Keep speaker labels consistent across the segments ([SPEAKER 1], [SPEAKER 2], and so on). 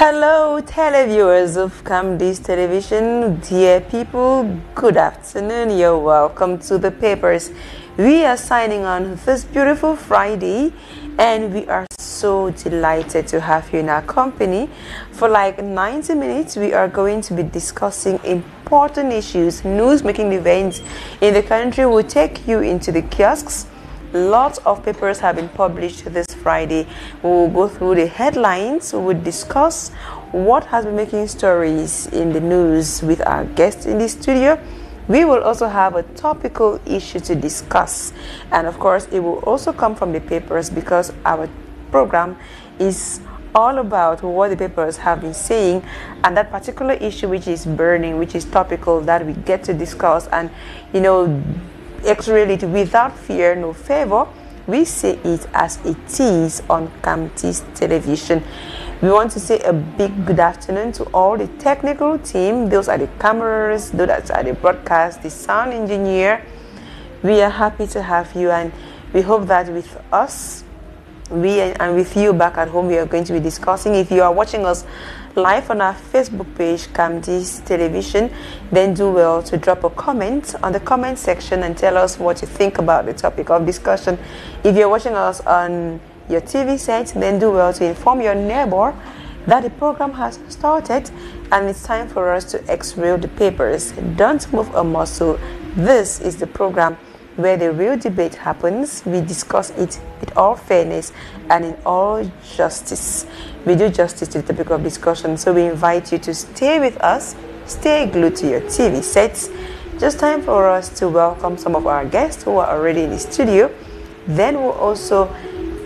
[SPEAKER 1] Hello, televiewers of Camdis Television. Dear people, good afternoon. You're welcome to the papers. We are signing on this beautiful Friday, and we are so delighted to have you in our company. For like 90 minutes, we are going to be discussing important issues, news-making events in the country. We'll take you into the kiosks. Lots of papers have been published this Friday. We will go through the headlines. We will discuss what has been making stories in the news with our guests in the studio. We will also have a topical issue to discuss. And of course, it will also come from the papers because our program is all about what the papers have been saying, and that particular issue which is burning, which is topical, that we get to discuss and, X-ray it without fear, no favor. We say it as it is on Camdis Television. We want to say a big good afternoon to all the technical team. Those are the cameras, those are the broadcast, the sound engineer. We are happy to have you, and we hope that with us, and with you back at home, we are going to be discussing. If you are watching us live on our Facebook page, Camdis Television, then do well to drop a comment on the comment section and tell us what you think about the topic of discussion. If you're watching us on your TV set, then do well to inform your neighbor that the program has started and it's time for us to X-ray the papers. Don't move a muscle. This is the program where the real debate happens. We discuss it with all fairness and in all justice. We do justice to the topic of discussion, so we invite you to stay with us, stay glued to your TV sets. Just time for us to welcome some of our guests who are already in the studio. Then we'll also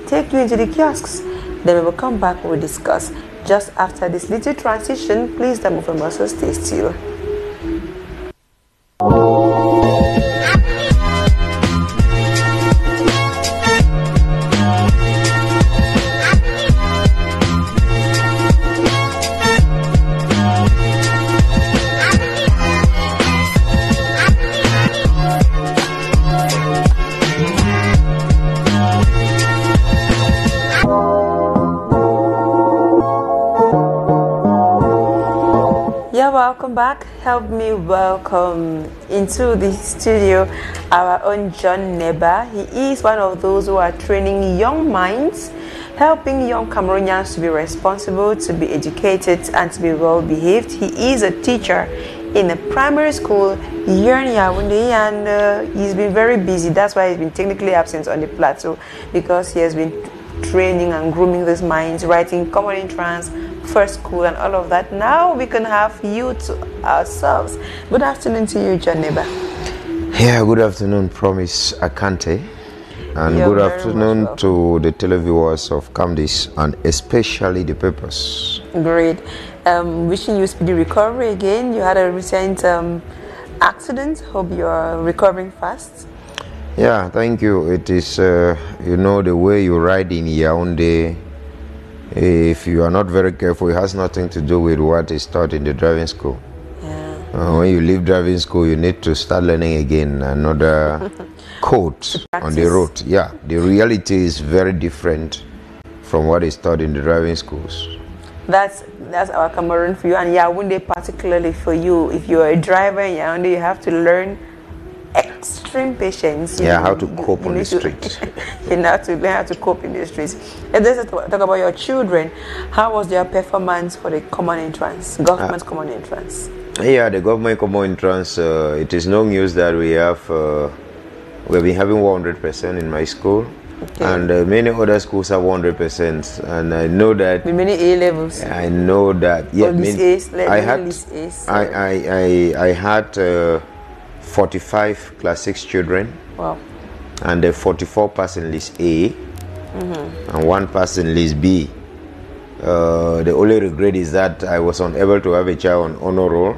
[SPEAKER 1] take you into the kiosks. Then we will come back, we'll discuss. Just after this little transition, please don't move a muscle, stay still. Welcome back. Help me welcome into the studio our own John Neba. He is one of those who are training young minds, helping young Cameroonians to be responsible, to be educated, and to be well behaved. He is a teacher in a primary school here in Yaoundé, and he's been very busy. That's why he's been technically absent on the plateau, because he has been training and grooming these minds, writing common entrance, first school, and all of that. Now we can have you to ourselves. Good afternoon to you, John Neba.
[SPEAKER 2] Yeah, good afternoon, Promise Akante, and good afternoon to the televiewers of Camdis, and especially the papers.
[SPEAKER 1] Great. Wishing you speedy recovery again. You had a recent accident. Hope you are recovering fast.
[SPEAKER 2] Yeah, thank you. It is, the way you ride in Yaoundé, if you are not very careful, it has nothing to do with what is taught in the driving school.
[SPEAKER 1] Yeah.
[SPEAKER 2] When you leave driving school, you need to start learning again another code on the road. Yeah, the reality is very different from what is taught in the driving schools.
[SPEAKER 1] That's our Cameroon for you, and Yaoundé particularly for you. If you are a driver in Yaoundé, you have to learn extreme patience.
[SPEAKER 2] How to cope on the street.
[SPEAKER 1] You have to learn how to cope in the streets. And let's talk about your children. How was their performance for the common entrance, government common entrance?
[SPEAKER 2] Yeah, the government common entrance, it is no news that we've been having 100% in my school. Okay. And many other schools have 100%, and I know that
[SPEAKER 1] many A levels.
[SPEAKER 2] I know that. Yeah, I had 45 class 6 children.
[SPEAKER 1] Wow.
[SPEAKER 2] And 44 pass in list A, and 1 pass in list B. The only regret is that I was unable to have a child on honor roll,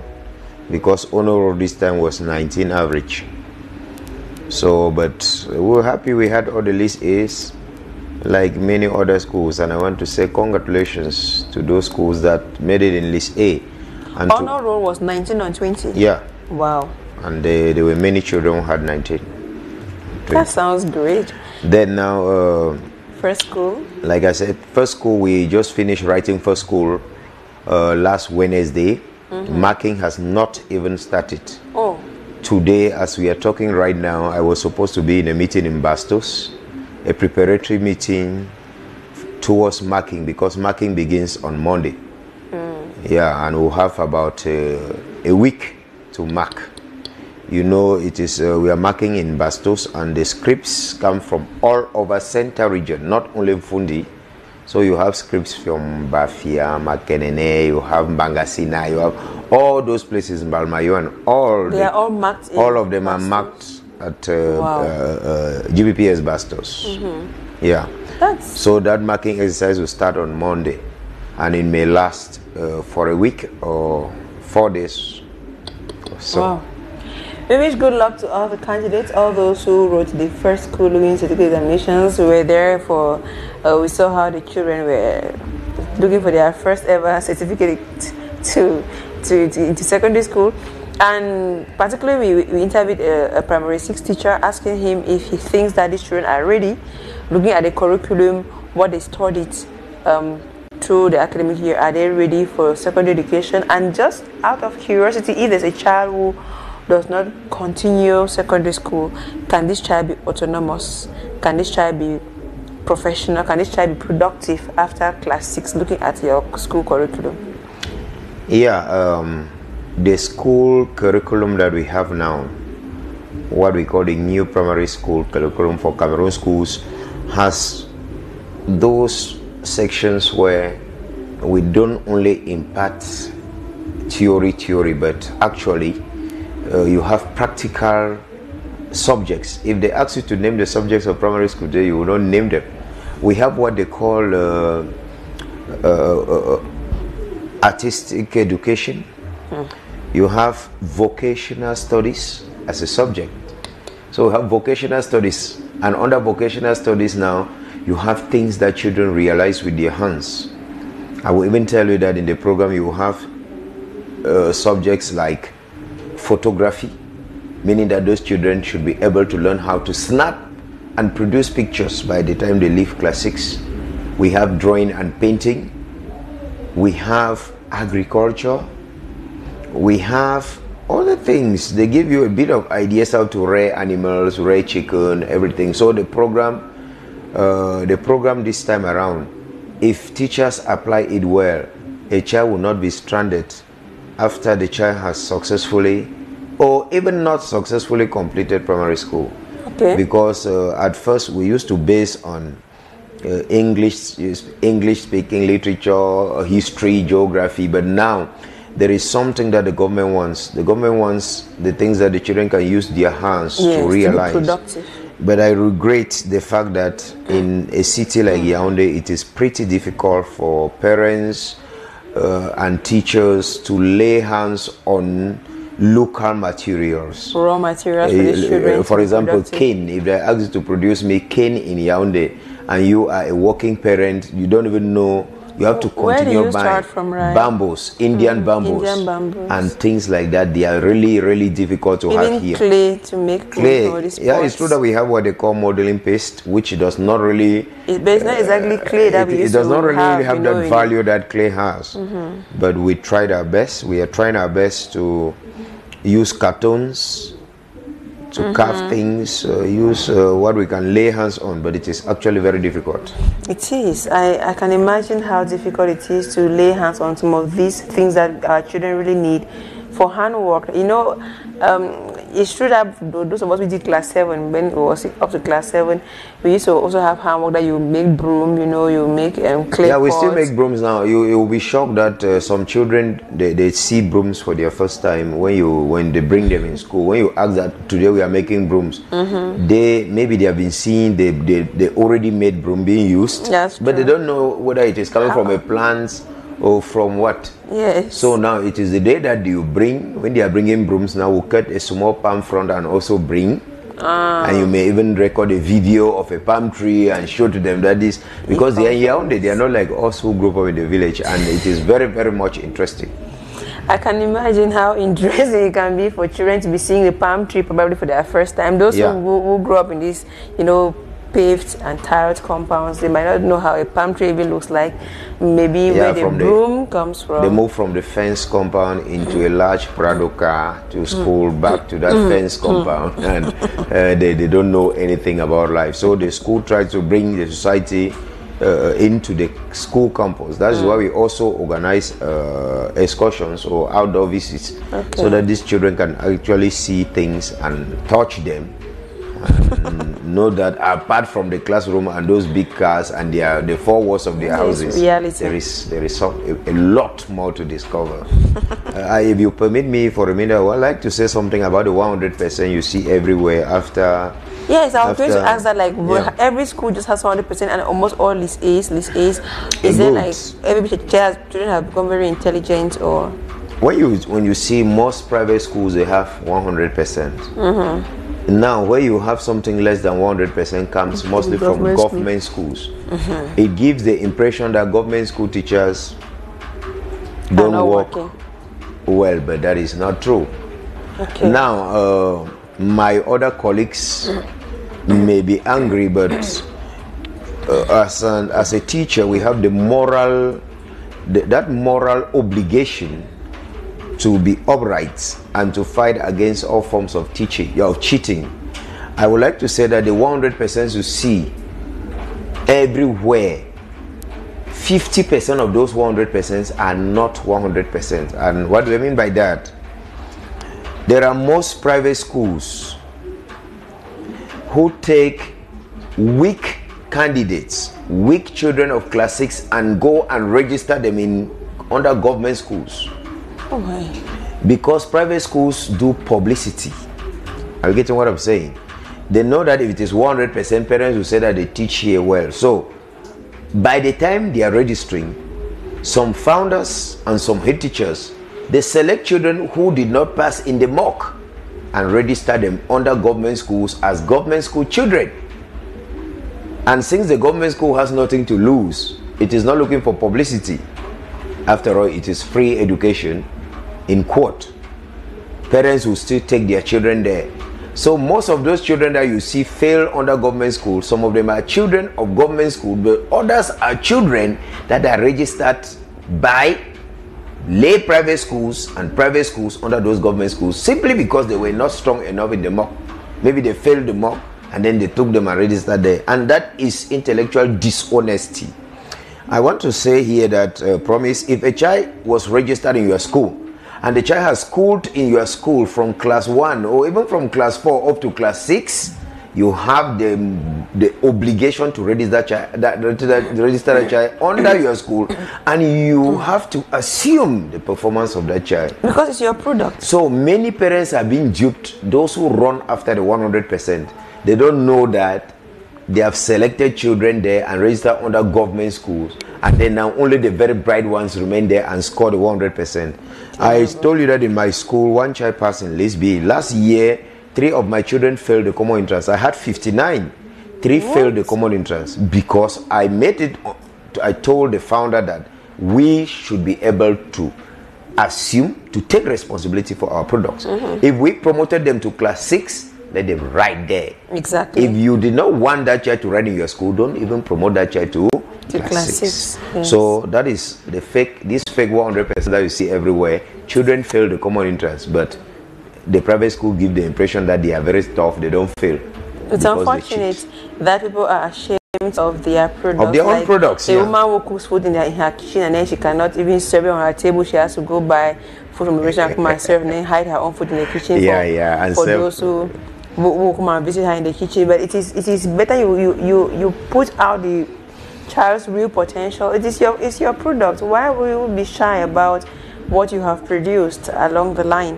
[SPEAKER 2] because honor roll this time was 19 average. So, but we were happy we had all the list A's like many other schools, and I want to say congratulations to those schools that made it in list A. And
[SPEAKER 1] honor roll was 19 on 20?
[SPEAKER 2] Yeah.
[SPEAKER 1] Wow.
[SPEAKER 2] And there were many children who had 19. 20.
[SPEAKER 1] That sounds great.
[SPEAKER 2] Then now
[SPEAKER 1] first school,
[SPEAKER 2] like I said, first school, we just finished writing first school last Wednesday. Marking has not even started.
[SPEAKER 1] Oh.
[SPEAKER 2] Today, as we are talking right now, I was supposed to be in a meeting in Bastos, a preparatory meeting towards marking, because marking begins on Monday. Yeah, and we'll have about a week to mark. You know, it is we are marking in Bastos, and the scripts come from all over Central region, not only Fundi. So you have scripts from Bafia, Makenene, you have Bangasina, you have all those places in Balmayo, and
[SPEAKER 1] They are all marked.
[SPEAKER 2] All of them are marked at GBPS Bastos. Yeah. So that marking exercise will start on Monday, and it may last for a week or 4 days or so.
[SPEAKER 1] Wow. We wish good luck to all the candidates, all those who wrote the first school looking certificate examinations. We were there for, we saw how the children were looking for their first ever certificate to secondary school. And particularly we interviewed a primary 6 teacher, asking him if he thinks that these children are ready, looking at the curriculum, what they studied through the academic year. Are they ready for secondary education? And just out of curiosity, if there's a child who does not continue secondary school, can this child be autonomous? Can this child be professional? Can this child be productive after class 6, looking at your school curriculum?
[SPEAKER 2] Yeah, the school curriculum that we have now, what we call the new primary school curriculum for Cameroon schools, has those sections where we don't only impart theory, but actually you have practical subjects. If they ask you to name the subjects of primary school today, you will not name them. We have what they call artistic education. You have vocational studies as a subject. So we have vocational studies, and under vocational studies now, you have things that children realize with their hands. I will even tell you that in the program you have subjects like photography, meaning that those children should be able to learn how to snap and produce pictures by the time they leave class 6. We have drawing and painting. We have agriculture. We have other things. They give you a bit of ideas how to rear animals, rear chicken, everything. So the program this time around, if teachers apply it well, a child will not be stranded after the child has successfully or even not successfully completed primary school.
[SPEAKER 1] Okay.
[SPEAKER 2] Because at first we used to base on English speaking literature, history, geography, but now there is something that the government wants. The government wants the things that the children can use their hands to realize.
[SPEAKER 1] To be productive.
[SPEAKER 2] But I regret the fact that in a city like Yaoundé, it is pretty difficult for parents and teachers to lay hands on local materials.
[SPEAKER 1] Raw materials for the children.
[SPEAKER 2] For example, cane. If they ask you to produce me cane in Yaoundé, and you are a working parent, you don't even know. You have to continue buying bamboos, Indian bamboos, and things like that. They are really, really difficult to have here.
[SPEAKER 1] Clay to make clay.
[SPEAKER 2] Yeah, it's true that we have what they call modeling paste, which does not really.
[SPEAKER 1] But it's not exactly clay that we used to have.
[SPEAKER 2] It does not really have that value that clay has. But we tried our best. We are trying our best to use cartons to carve things, use what we can lay hands on, but it is actually very difficult.
[SPEAKER 1] It is. I can imagine how difficult it is to lay hands on some of these things that our children really need for handwork. You know, it's true that those of us who did class 7, when it was up to class 7, we used to also have handwork that you make broom, you know, you make clay
[SPEAKER 2] Yeah, we
[SPEAKER 1] pots.
[SPEAKER 2] still make brooms now. You will be shocked that some children, they see brooms for their first time when they bring them in school. When you ask that today we are making brooms, maybe they have been seeing they already made broom being used, but they don't know whether it is coming from a plant or from what.
[SPEAKER 1] Yes.
[SPEAKER 2] So now it is the day that you bring, when they are bringing brooms, now we'll cut a small palm frond and also bring. And you may even record a video of a palm tree and show to them that this, because they are young, they are not like us who grew up in the village, and it is very, very much interesting.
[SPEAKER 1] I can imagine how interesting it can be for children to be seeing the palm tree probably for their first time. Those who grew up in this, you know, paved and tiled compounds. They might not know how a palm tree even looks like. Maybe where the broom comes from.
[SPEAKER 2] They move from the fence compound into a large Prado car to school, back to that fence compound, and they don't know anything about life. So the school tries to bring the society into the school campus. That's why we also organize excursions or outdoor visits, so that these children can actually see things and touch them, and know that apart from the classroom and those big cars and the four walls of their houses, there is a lot more to discover. If you permit me for a minute, I would like to say something about the 100% you see everywhere after.
[SPEAKER 1] Yes, I was going to ask that, like, every school just has 100% and almost all list A's. Is it like every children have become very intelligent, or?
[SPEAKER 2] When you see most private schools, they have 100%. Now, where you have something less than 100% comes mostly from government schools. It gives the impression that government school teachers don't work well, but that is not true. Now, my other colleagues may be angry, but as a teacher, we have the moral obligation to be upright and to fight against all forms of cheating. I would like to say that the 100% you see everywhere, 50% of those 100% are not 100%. And what do I mean by that? There are most private schools who take weak candidates, weak children of class 6, and go and register them under government schools. Because private schools do publicity. Are you getting what I'm saying? They know that if it is 100%, parents will say that they teach here well. So by the time they are registering, some founders and some head teachers, they select children who did not pass in the mock and register them under government schools as government school children. And since the government school has nothing to lose, it is not looking for publicity. After all, it is free education, in quote. Parents will still take their children there. So most of those children that you see fail under government school, some of them are children of government school, but others are children that are registered by lay private schools and private schools under those government schools, simply because they were not strong enough in the mock. Maybe they failed the mock and then they took them and registered there, and that is intellectual dishonesty. I want to say here that promise, if a child was registered in your school and the child has schooled in your school from class 1 or even from class 4 up to class 6, you have the obligation to register that child under your school, and you have to assume the performance of that child
[SPEAKER 1] because it's your product. So
[SPEAKER 2] many parents are being duped. Those who run after the 100%, they don't know that they have selected children there and registered under government schools, and then now only the very bright ones remain there and score the 100%. I told you that in my school, one child passed in list B. Last year, 3 of my children failed the common entrance. I had 59. 3 failed the common entrance because I told the founder that we should be able to assume, to take responsibility for our products. If we promoted them to class 6, let them ride there.
[SPEAKER 1] Exactly.
[SPEAKER 2] If you did not want that child to ride in your school, don't even promote that child to class 6. Yes. So that is this fake 100% that you see everywhere. Children fail the common entrance, but the private school give the impression that they are very tough, they don't fail.
[SPEAKER 1] It's unfortunate that people are ashamed of their products.
[SPEAKER 2] Of their own products,
[SPEAKER 1] The woman who cooks food in her kitchen and then she cannot even serve it on her table. She has to go buy food from a restaurant, come and serve, and then hide her own food in the kitchen
[SPEAKER 2] and
[SPEAKER 1] for those who come and visit her in the kitchen. But it is better you put out the child's real potential. It's your product. Why will you be shy about what you have produced along the line?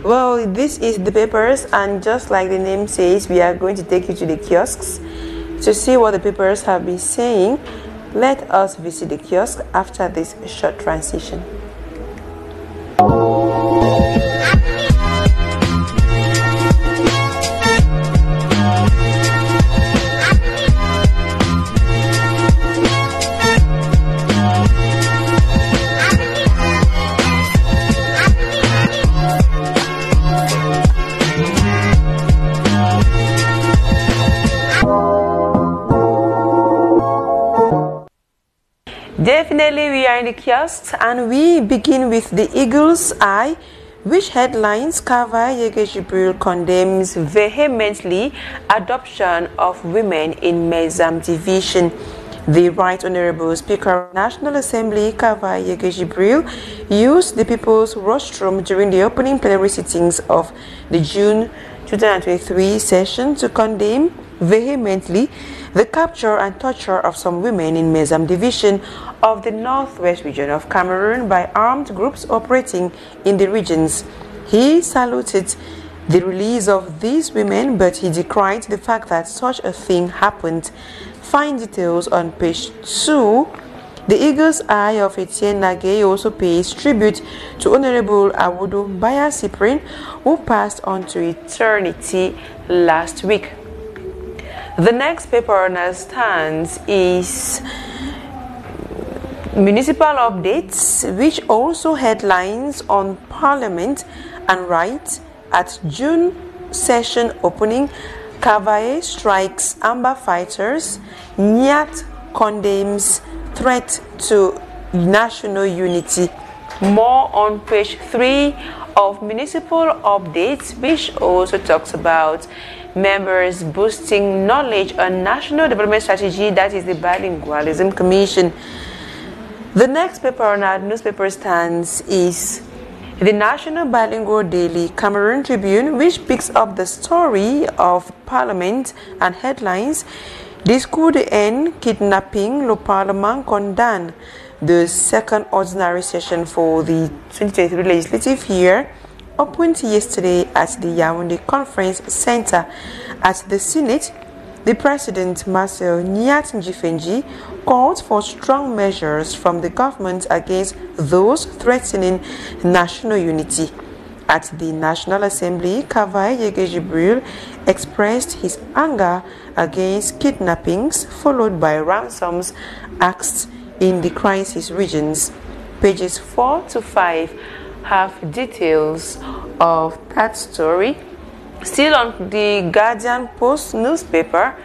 [SPEAKER 1] Well, this is the papers, and just like the name says, we are going to take you to the kiosks to see what the papers have been saying. Let us visit the kiosk after this short transition. Definitely, we are in the kiosks, and we begin with the Eagle's Eye, which headlines cover Yege Jibril condemns vehemently adoption of women in Mezam division. The Right Honorable Speaker of the National Assembly, Kava Yege Jibril, used the People's Rostrum during the opening plenary sittings of the June 2023 session to condemn vehemently the capture and torture of some women in Mezam division of the northwest region of Cameroon by armed groups operating in the regions. He saluted the release of these women, but he decried the fact that such a thing happened. Find details on page 2. The Eagle's Eye of Etienne Nagay also pays tribute to Honorable Awudu Baya Cyprien, who passed on to eternity last week. The next paper on our stands is Municipal Updates, which also headlines on Parliament and Rights at June session opening. Kavae strikes Amber fighters. Nyat condemns threat to national unity. More on page 3 of Municipal Updates, which also talks about members boosting knowledge on national development strategy, that is the Bilingualism Commission. The next paper on our newspaper stands is the National Bilingual Daily Cameroon Tribune, which picks up the story of Parliament and headlines. Discours de haine, kidnapping, le Parlement condamne. The second ordinary session for the 2023 legislative year opened yesterday at the Yaoundé Conference Center. At the Senate, the President, Marcel Nyat Njifenji, called for strong measures from the government against those threatening national unity. At the National Assembly, Kavai Yege Jibril expressed his anger against kidnappings followed by ransoms asked in the crisis regions. Pages 4 to 5 have details of that story. Still on the Guardian Post newspaper,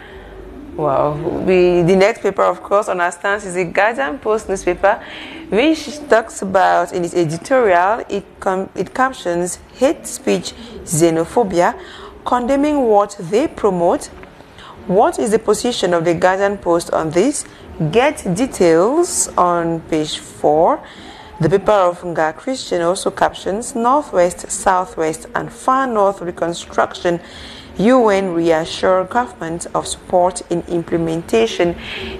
[SPEAKER 1] the next paper, of course, on our stance is the Guardian Post newspaper, which talks about, in its editorial, it captions hate speech, xenophobia, condemning what they promote. What is the position of the Guardian Post on this? Get details on page 4. The paper of Nga Christian also captions Northwest, Southwest, and Far North reconstruction. UN reassure government of support in implementation.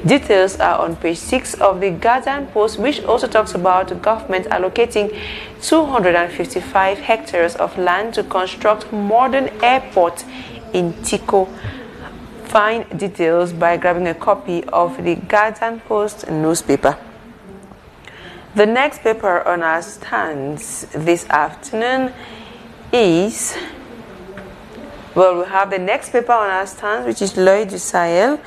[SPEAKER 1] Details are on page 6 of the Guardian Post, which also talks about the government allocating 255 hectares of land to construct modern airport in Tiko. Find details by grabbing a copy of the Guardian Post newspaper. The next paper on our stands this afternoon is, we have the next paper on our stands, which is L'Oeil du Sahel.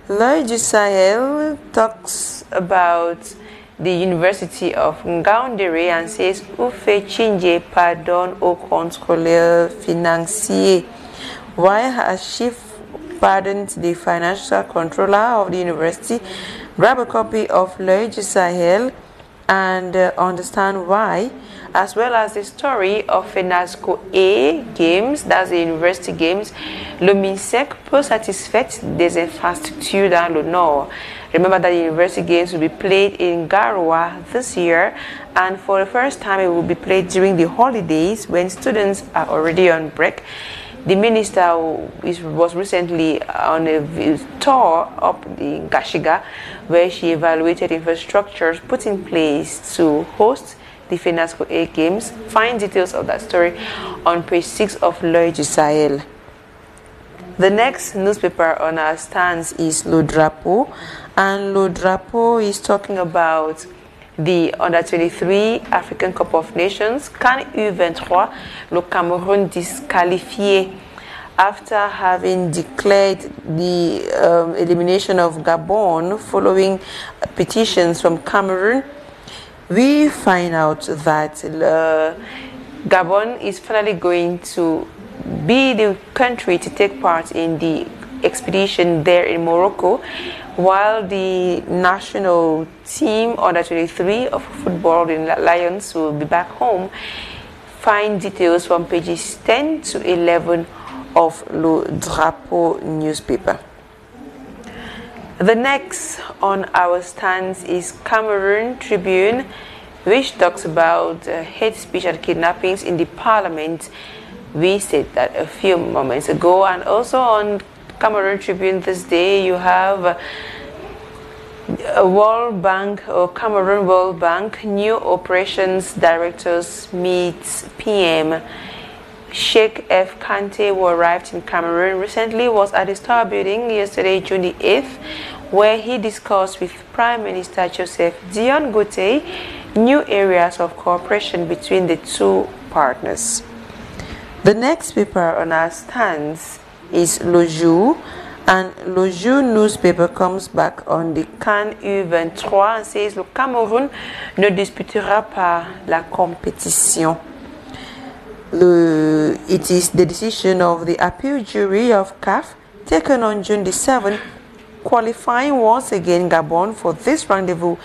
[SPEAKER 1] L'Oeil du Sahel talks about the University of Ngaoundéré and says, Oufe Chinje pardonne au contrôleur financier. Why has she pardoned the financial controller of the university? Grab a copy of L'Oeil du Sahel and understand why, as well as the story of FENASCO A Games, that's the university games. Le MINSEC peut satisfaire des infrastructures dans le Nord. Remember that the university games will be played in Garoua this year, and for the first time it will be played during the holidays when students are already on break. The minister was recently on a tour up in Gashiga, where she evaluated infrastructures put in place to host the FENASCO A Games. Find details of that story on page 6 of L'Oeil du Sahel. The next newspaper on our stands is Le Drapeau, and Le Drapeau is talking about the Under-23 African Cup of Nations, CAN U23, le Cameroun disqualifié after having declared the elimination of Gabon following petitions from Cameroon. We find out that Gabon is finally going to be the country to take part in the expedition there in Morocco, while the national team under 23 of football, the Lions, will be back home. Find details from pages 10 to 11 of Le Drapeau newspaper. The next on our stands is Cameroon Tribune, which talks about hate speech and kidnappings in the parliament. We said that a few moments ago. And also on Cameroon Tribune this day, you have a World Bank or Cameroon World Bank new operations directors meets PM. Sheikh F. Kante, who arrived in Cameroon recently, was at the Star Building yesterday, June the 8th, where he discussed with Prime Minister Joseph Dion Gote new areas of cooperation between the two partners. The next paper on our stands is Le Jour, and Le Jour newspaper comes back on the CAN U23 and says le Cameroun ne disputera pas la compétition. It is the decision of the appeal jury of CAF taken on June the 7th, qualifying once again Gabon for this rendezvous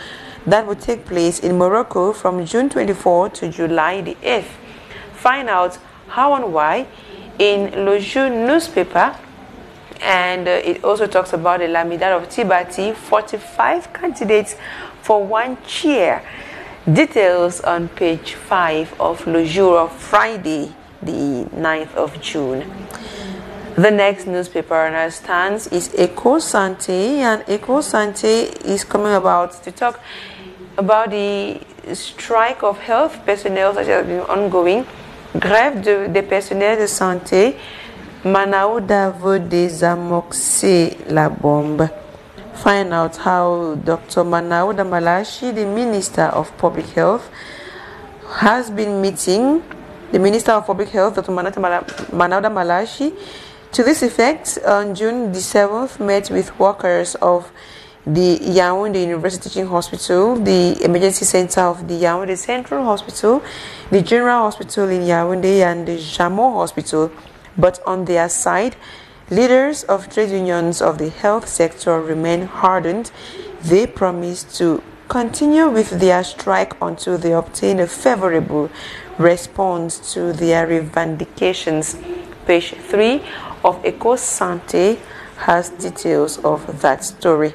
[SPEAKER 1] that will take place in Morocco from June 24 to July the 8th. Find out how and why in Le Jour newspaper. And it also talks about the Lamidal of Tibati, 45 candidates for one chair. Details on page 5 of Le Jour of Friday, the 9th of June. The next newspaper on our stands is Eco Santé, and Eco Santé is coming about to talk about the strike of health personnel that has been ongoing. Grève des personnels de santé. Manauda veut désamorcer la bombe. Find out how Dr. Manauda Malashi, the Minister of Public Health, has been meeting the Minister of Public Health, Dr. Manauda Malashi. To this effect, on June the 7th, met with workers of the Yaoundé University Teaching Hospital, the Emergency Center of the Yaoundé Central Hospital, the General Hospital in Yaoundé, and the Jamon Hospital. But on their side, leaders of trade unions of the health sector remain hardened. They promise to continue with their strike until they obtain a favorable response to their revendications. Page 3 of Eco Santé has details of that story.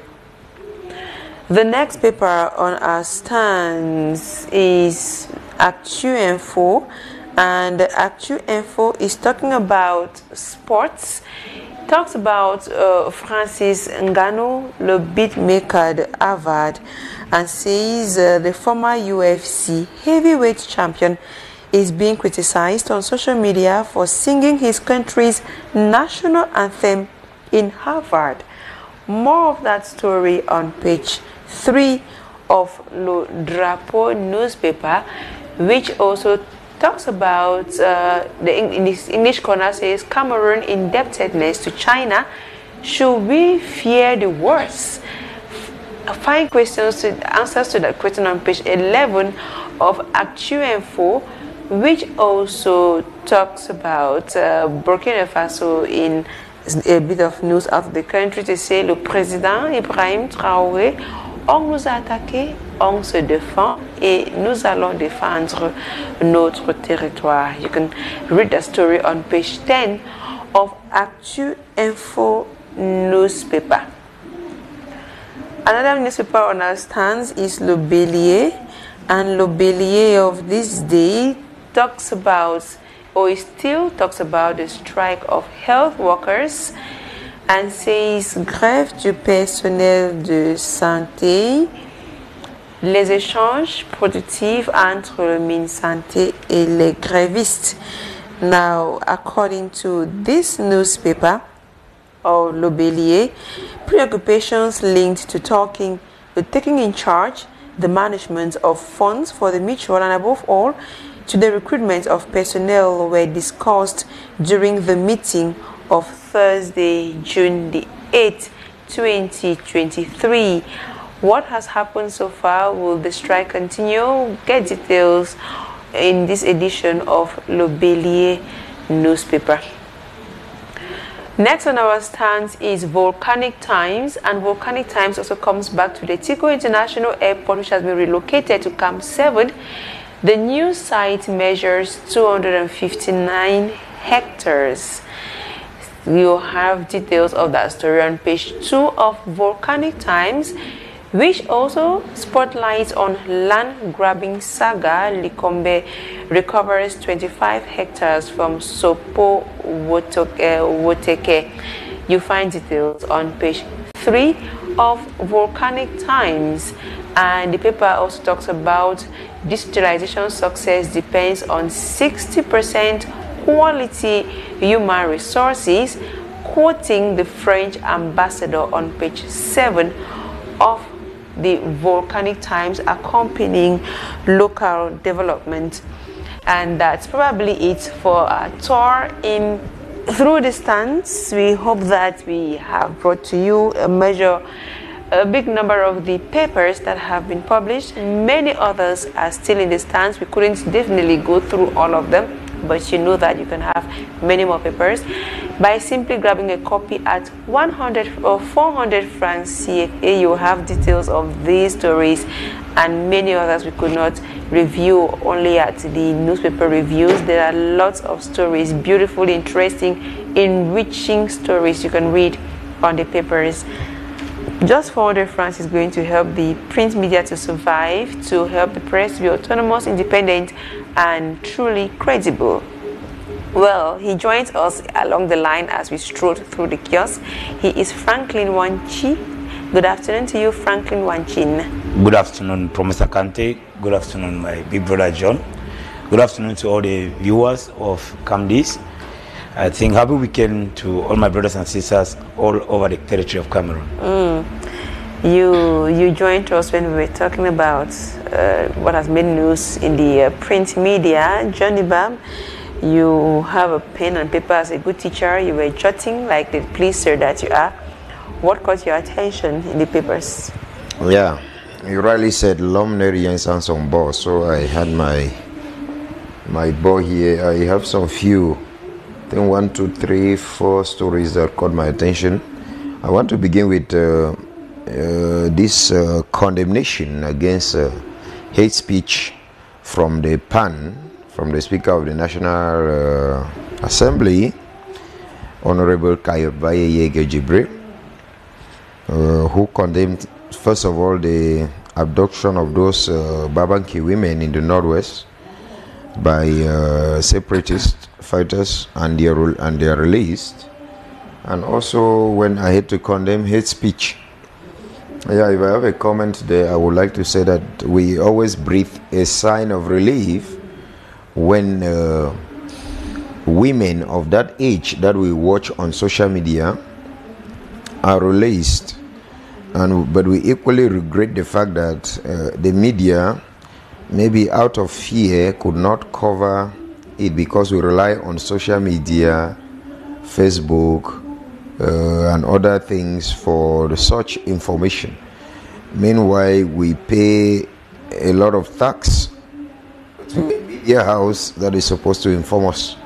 [SPEAKER 1] The next paper on our stands is Actu Info, and Actu Info is talking about sports. It talks about Francis Ngannou, le beatmaker de Harvard, and says the former UFC heavyweight champion is being criticized on social media for singing his country's national anthem in Harvard. More of that story on page 3 of Le Drapeau newspaper, which also talks about in this English corner says Cameroon indebtedness to China. Should we fear the worst? Find answers to that question on page 11 of Actu Info, which also talks about Burkina Faso in a bit of news out of the country to say le président Ibrahim Traoré, on nous a attaqué, on se défend et nous allons défendre notre territoire. You can read the story on page 10 of Actu Info newspaper. Another newspaper on our stands is Le Bélier, and Le Bélier of this day talks about, or it still talks about, the strike of health workers and says grève du personnel de santé, les échanges productifs entre le MinSanté et les grévistes. Now, according to this newspaper of Le Bélier, preoccupations linked to taking in charge the management of funds for the mutual and above all to the recruitment of personnel were discussed during the meeting of Thursday, June the 8th, 2023. What has happened so far? Will the strike continue? Get details in this edition of Le Bélier newspaper. Next on our stance is Volcanic Times, and Volcanic Times also comes back to the Tico International Airport, which has been relocated to Camp 7. The new site measures 259 hectares. You have details of that story on page 2 of Volcanic Times, which also spotlights on land grabbing saga. Likombe recovers 25 hectares from Sopo Woteke. You find details on page 3 of Volcanic Times, and the paper also talks about digitalization success depends on 60% quality human resources, quoting the French ambassador on page 7 of the Volcanic Times accompanying local development. And that's probably it for our tour in through the stands. We hope that we have brought to you a big number of the papers that have been published. Many others are still in the stands. We couldn't definitely go through all of them, but you know that you can have many more papers by simply grabbing a copy at 100 or 400 francs CFA. You have details of these stories and many others we could not review only at the newspaper reviews. There are lots of stories, beautifully interesting, enriching stories you can read on the papers. Just 400 francs is going to help the print media to survive, to help the press to be autonomous, independent, and truly credible. Well, he joins us along the line as we strolled through the kiosk. He is Franklin Wanchi. Good afternoon to you, Franklin Wanchin.
[SPEAKER 3] Good afternoon, Professor Kante. Good afternoon, my big brother John. Good afternoon to all the viewers of Camdis. I think happy weekend to all my brothers and sisters all over the territory of Cameroon.
[SPEAKER 1] You joined us when we were talking about what has made news in the print media. Johnny Bam, you have a pen and paper as a good teacher. You were jotting like the pleaser that you are. What caught your attention in the papers?
[SPEAKER 2] Yeah, you rightly said Lomneri and Samsung boss. So I had my boy here. I have some few. I think 1, 2, 3, 4 stories that caught my attention. I want to begin with this condemnation against hate speech from the PAN, from the Speaker of the National Assembly, Honorable Kayobaye Yege Jibre, who condemned, first of all, the abduction of those Babanki women in the Northwest by separatist fighters, and they are released. And also, when I had to condemn hate speech, yeah, if I have a comment there, I would like to say that we always breathe a sign of relief when women of that age that we watch on social media are released, but we equally regret the fact that the media, maybe out of fear, could not cover it because we rely on social media, Facebook, and other things for such information. Meanwhile, we pay a lot of tax to the media house that is supposed to inform us.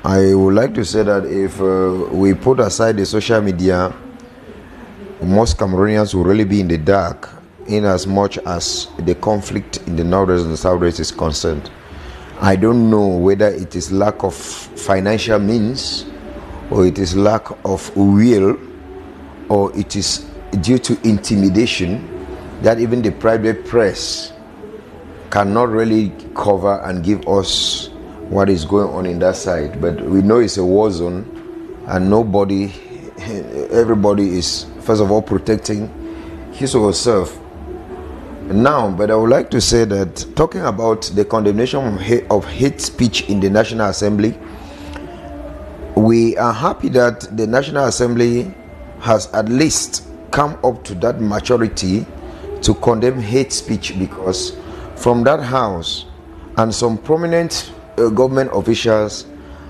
[SPEAKER 2] I would like to say that if we put aside the social media, most Cameroonians will really be in the dark in as much as the conflict in the Northwest and the Southwest is concerned. I don't know whether it is lack of financial means, or it is lack of will, or it is due to intimidation that even the private press cannot really cover and give us what is going on in that side. But we know it's a war zone, and everybody is first of all protecting his or herself. Now, but I would like to say that talking about the condemnation of hate speech in the National Assembly, we are happy that the National Assembly has at least come up to that maturity to condemn hate speech, because from that house and some prominent government officials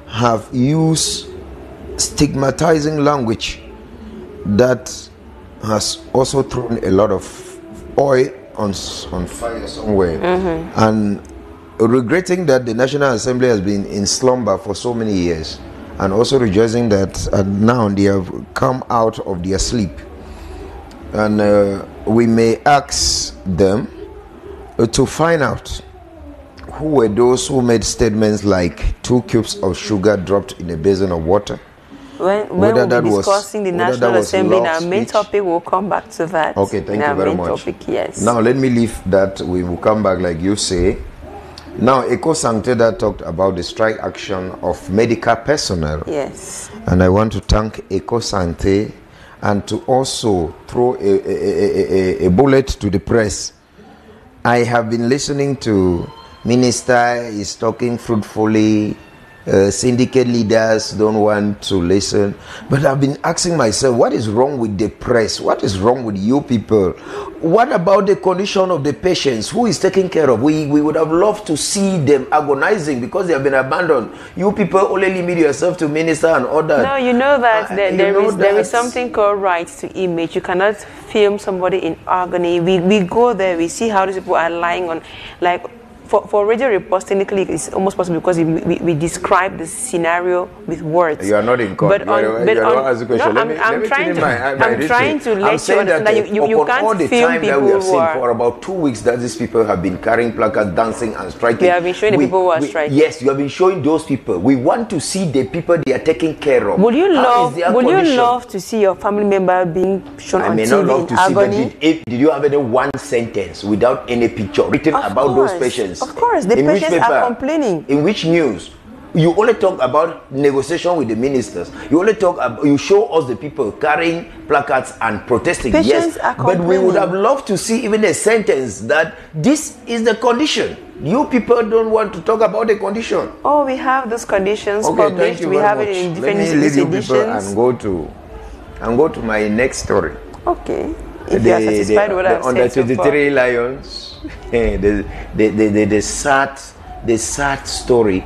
[SPEAKER 2] have used stigmatizing language that has also thrown a lot of oil on fire somewhere. And regretting that the National Assembly has been in slumber for so many years, and also rejoicing that now they have come out of their sleep. And we may ask them to find out who were those who made statements like 2 cubes of sugar dropped in a basin of water.
[SPEAKER 1] When we'll be discussing the National Assembly, our main topic, will come back to that.
[SPEAKER 2] Okay, thank you very much.
[SPEAKER 1] Topic, yes.
[SPEAKER 2] Now let me leave that. We will come back like you say. Now, Eco Sancteda talked about the strike action of medical personnel.
[SPEAKER 1] Yes.
[SPEAKER 2] And I want to thank Eco Sante and to also throw a bullet to the press. I have been listening to Minister is talking fruitfully. Syndicate leaders don't want to listen, but I've been asking myself, what is wrong with the press? What is wrong with you people? What about the condition of the patients? Who is taking care of? We would have loved to see them agonizing because they have been abandoned. You people only limit yourself to minister and order.
[SPEAKER 1] No, you know that there is something called right to image. You cannot film somebody in agony. We go there, we see how these people are lying on, like. For radio reports, technically, it's almost possible because we describe the scenario with words.
[SPEAKER 2] You are not in court. I'm trying to let you understand that you can't film people we have seen for about 2 weeks that these people have been carrying placards, dancing and striking.
[SPEAKER 1] We have been showing the people who are striking.
[SPEAKER 2] Yes, you have been showing those people. We want to see the people they are taking care of.
[SPEAKER 1] Would you love to see your family member being shown on TV in agony?
[SPEAKER 2] Did you have any one sentence without any picture written about those patients?
[SPEAKER 1] Of course, the patients are complaining.
[SPEAKER 2] In which news? You only talk about negotiation with the ministers. You show us the people carrying placards and protesting.
[SPEAKER 1] Patients
[SPEAKER 2] yes, but we would have loved to see even a sentence that this is the condition. You people don't want to talk about the condition.
[SPEAKER 1] Oh, we have those conditions published. We have it in different editions.
[SPEAKER 2] Let me leave you people and go to my next story.
[SPEAKER 1] Okay. If you are satisfied with what I've said so far.
[SPEAKER 2] On the 23 lions. The sad story.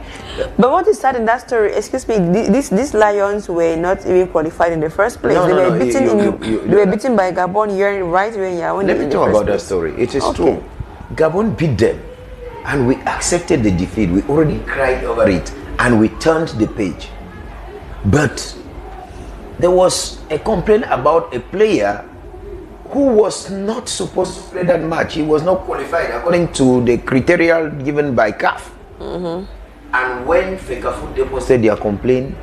[SPEAKER 1] But what is sad in that story? Excuse me. These lions were not even qualified in the first place. They were beaten by Gabon right when Yaoundé.
[SPEAKER 2] Let me talk about that story. It is true. Gabon beat them, and we accepted the defeat. We already cried over it, and we turned the page. But there was a complaint about a player who was not supposed to play that match. He was not qualified according to the criteria given by CAF. Mm-hmm. And when Fecafoot deposited their complaint,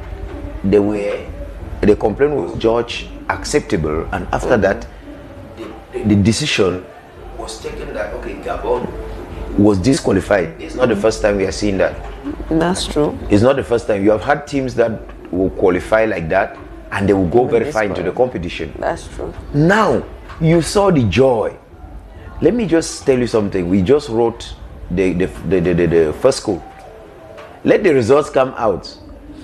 [SPEAKER 2] the complaint was judged acceptable, and after that, the decision was taken that Gabon was disqualified. It's not the first time we are seeing that.
[SPEAKER 1] That's true.
[SPEAKER 2] It's not the first time. You have had teams that will qualify like that, and they will go very far into the competition.
[SPEAKER 1] That's true.
[SPEAKER 2] Now, you saw the joy. Let me just tell you something. We just wrote the first school. Let the results come out,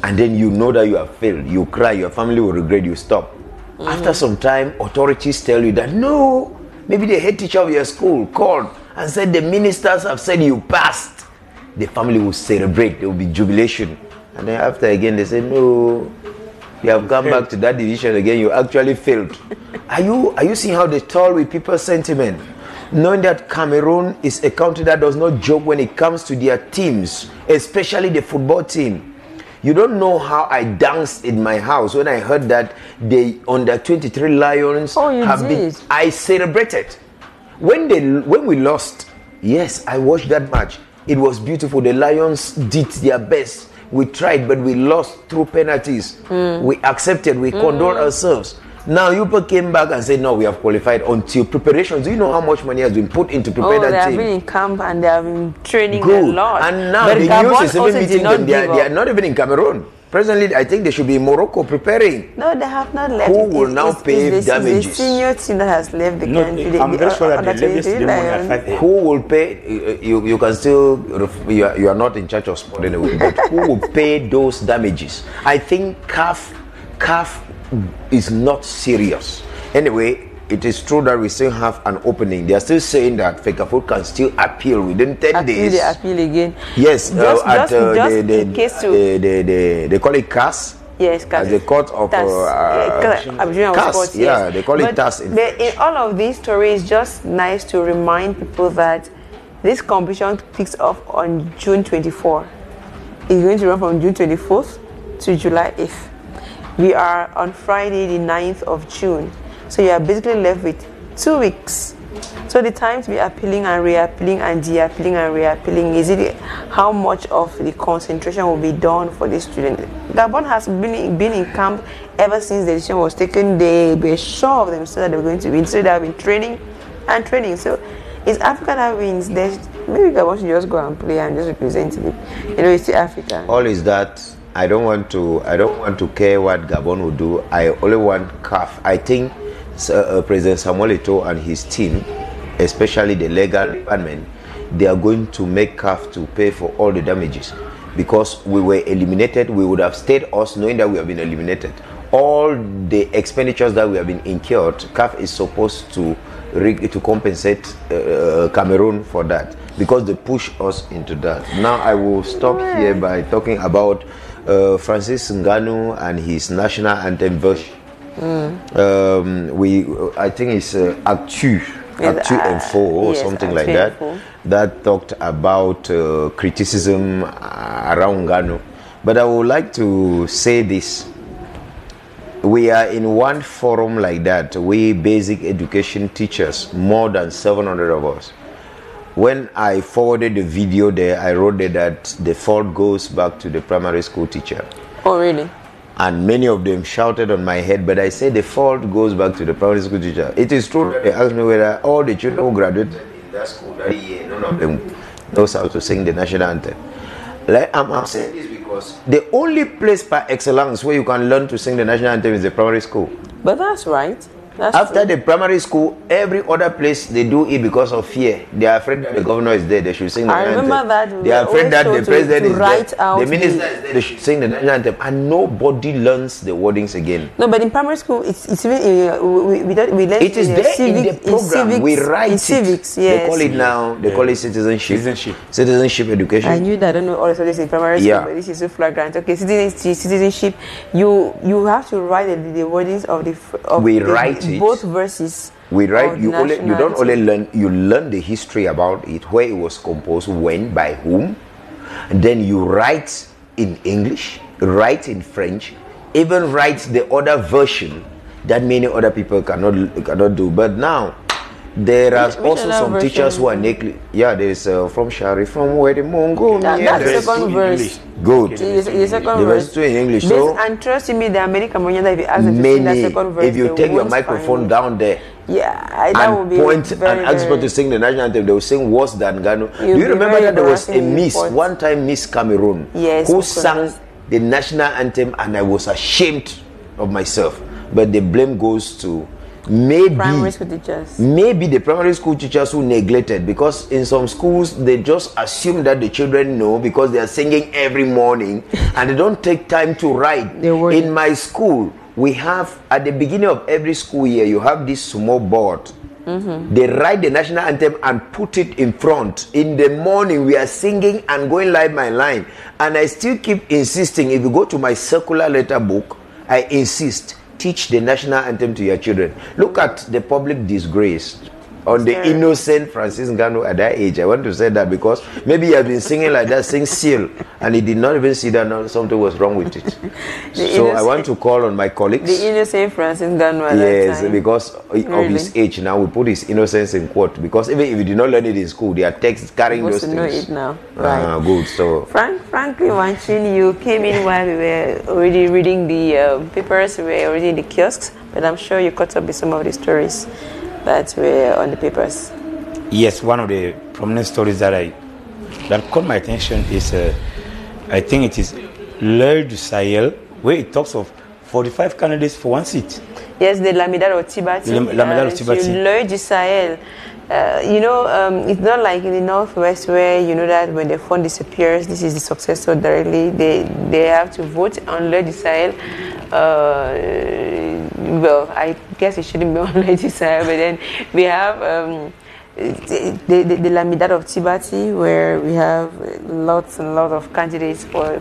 [SPEAKER 2] and then you know that you have failed. You cry, your family will regret, you stop. Mm-hmm. After some time, authorities tell you that no, maybe the head teacher of your school called and said the ministers have said you passed. The family will celebrate, there will be jubilation. And then after again, they say no, you have come back to that division again, you actually failed. Are you seeing how they toll with people's sentiment? Knowing that Cameroon is a country that does not joke when it comes to their teams, especially the football team. You don't know how I danced in my house when I heard that the under 23 Lions I celebrated. When we lost, yes, I watched that match. It was beautiful. The Lions did their best. We tried, but we lost through penalties. We accepted, we condoled ourselves. Now Yupa came back and said, no, we have qualified until preparations. Do you know how much money has been put into prepare that team?
[SPEAKER 1] They have been in camp and they have been training a lot.
[SPEAKER 2] And now but the Gabon news is even meeting them. They are not even in Cameroon. Presently, I think they should be in Morocco preparing.
[SPEAKER 1] No, they have not left.
[SPEAKER 2] Who will now pay damages?
[SPEAKER 1] The senior team that has left the country.
[SPEAKER 3] I'm very sure that they left this.
[SPEAKER 2] Who will pay? You can still, you are not in charge of sport anyway, but who will pay those damages? I think CAF is not serious. Anyway, it is true that we still have an opening. They are still saying that Fecafoot can still appeal within 10 days.
[SPEAKER 1] They appeal again.
[SPEAKER 2] Yes,
[SPEAKER 1] just in case
[SPEAKER 2] they call it CAS.
[SPEAKER 1] Yes, CAS.
[SPEAKER 2] As the court of CAS. Yeah, they call it CAS.
[SPEAKER 1] In all of these stories, just nice to remind people that this competition kicks off on June 24. It's going to run from June 24th to July 8th. We are on Friday, the 9th of June. So you are basically left with 2 weeks. So the time to be appealing and reappealing and de-appealing and reappealing, is it how much of the concentration will be done for the student? Gabon has been in camp ever since the decision was taken. They were sure of themselves that they were going to win. So they have been training and training. So it's Africa that wins. Maybe Gabon should just go and play and just represent it. It's still Africa.
[SPEAKER 2] All is that I don't want to care what Gabon will do. I only want CAF. I think President Samuel Eto'o and his team, especially the legal department, they are going to make CAF to pay for all the damages, because we were eliminated. We would have stayed us knowing that we have been eliminated. All the expenditures that we have been incurred, CAF is supposed to compensate Cameroon for that, because they push us into that. Now I will stop here by talking about Francis Ngannou and his national anthem version. I think it's Act 2 and 4 or something like that. That talked about criticism around Ngannou. But I would like to say this. We are in one forum like that. We basic education teachers, more than 700 of us. When I forwarded the video there, I wrote there that the fault goes back to the primary school teacher.
[SPEAKER 1] Oh, really?
[SPEAKER 2] And many of them shouted on my head, but I said the fault goes back to the primary school teacher. It is true that they asked me whether all the children who graduated in that school that year, none of them knows how to sing the national anthem. I'm saying this because the only place par excellence where you can learn to sing the national anthem is the primary school.
[SPEAKER 1] But that's right.
[SPEAKER 2] After the primary school, every other place they do it because of fear. They are afraid that the governor is there, they should sing the national anthem.
[SPEAKER 1] I remember that.
[SPEAKER 2] They are afraid that the president is there, the minister is there, they should sing the national anthem, and nobody learns the wordings again.
[SPEAKER 1] No, but in primary school, it's even we learn.
[SPEAKER 2] It is there in the program. We write it.
[SPEAKER 1] Civics, yes.
[SPEAKER 2] They call it now. They call it citizenship education.
[SPEAKER 1] I knew that. I don't know all the subjects in primary school, but this is so flagrant. Okay, citizenship. You have to write the wordings of
[SPEAKER 2] we write it.
[SPEAKER 1] Both verses.
[SPEAKER 2] We write. You don't only learn. You learn the history about it, where it was composed, when, by whom. And then you write in English, write in French, even write the other version that many other people cannot do. But now there are also some teachers who are naked. Yeah, there is from Shari, from where the Mongo.
[SPEAKER 1] That's the second verse.
[SPEAKER 2] Good.
[SPEAKER 1] The second verse
[SPEAKER 2] in English. So,
[SPEAKER 1] and trust me, there are many Cameroonians that if you ask them to sing that second verse,
[SPEAKER 2] if you take your microphone down there,
[SPEAKER 1] that would be
[SPEAKER 2] and ask people to sing the national anthem, they will sing worse than Ngannou. Do you remember that there was a Miss one time, Miss Cameroon, who sang the national anthem, and I was ashamed of myself. But the blame goes to
[SPEAKER 1] primary school teachers.
[SPEAKER 2] Maybe the primary school teachers who neglected, because in some schools they just assume that the children know because they are singing every morning and they don't take time to write. In my school, we have at the beginning of every school year, you have this small board. They write the national anthem and put it in front. In the morning, we are singing and going line by line. And I still keep insisting, if you go to my circular letter book, I insist, teach the national anthem to your children. Look at the public disgrace on the innocent Francis Ngannou at that age. I want to say that because maybe he has been singing like that since seal, and he did not even see that something was wrong with it. So I want to call on my colleagues.
[SPEAKER 1] The innocent Francis Ngannou at
[SPEAKER 2] yes,
[SPEAKER 1] that time.
[SPEAKER 2] because of his age now, we put his innocence in quote. Because even if you did not learn it in school, there are texts carrying those things.
[SPEAKER 1] Know it now. Right.
[SPEAKER 2] Good. So
[SPEAKER 1] frankly, Wanchin, you came in while we were already reading the papers. We were already in the kiosks, but I'm sure you caught up with some of the stories that were on the papers.
[SPEAKER 3] Yes, one of the prominent stories that caught my attention is, I think it is L'Oeil du Sahel, where it talks of 45 candidates for one seat.
[SPEAKER 1] Yes, the Lamidal of Tibati. L'Oeil du Sahel. It's not like in the Northwest where you know that when the fund disappears, this is the successor directly. They have to vote on L'Oeil du Sahel. Well, I guess it shouldn't be on L'Oeil du Sahel, but then we have the Lamidal of Tibati, where we have lots and lots of candidates for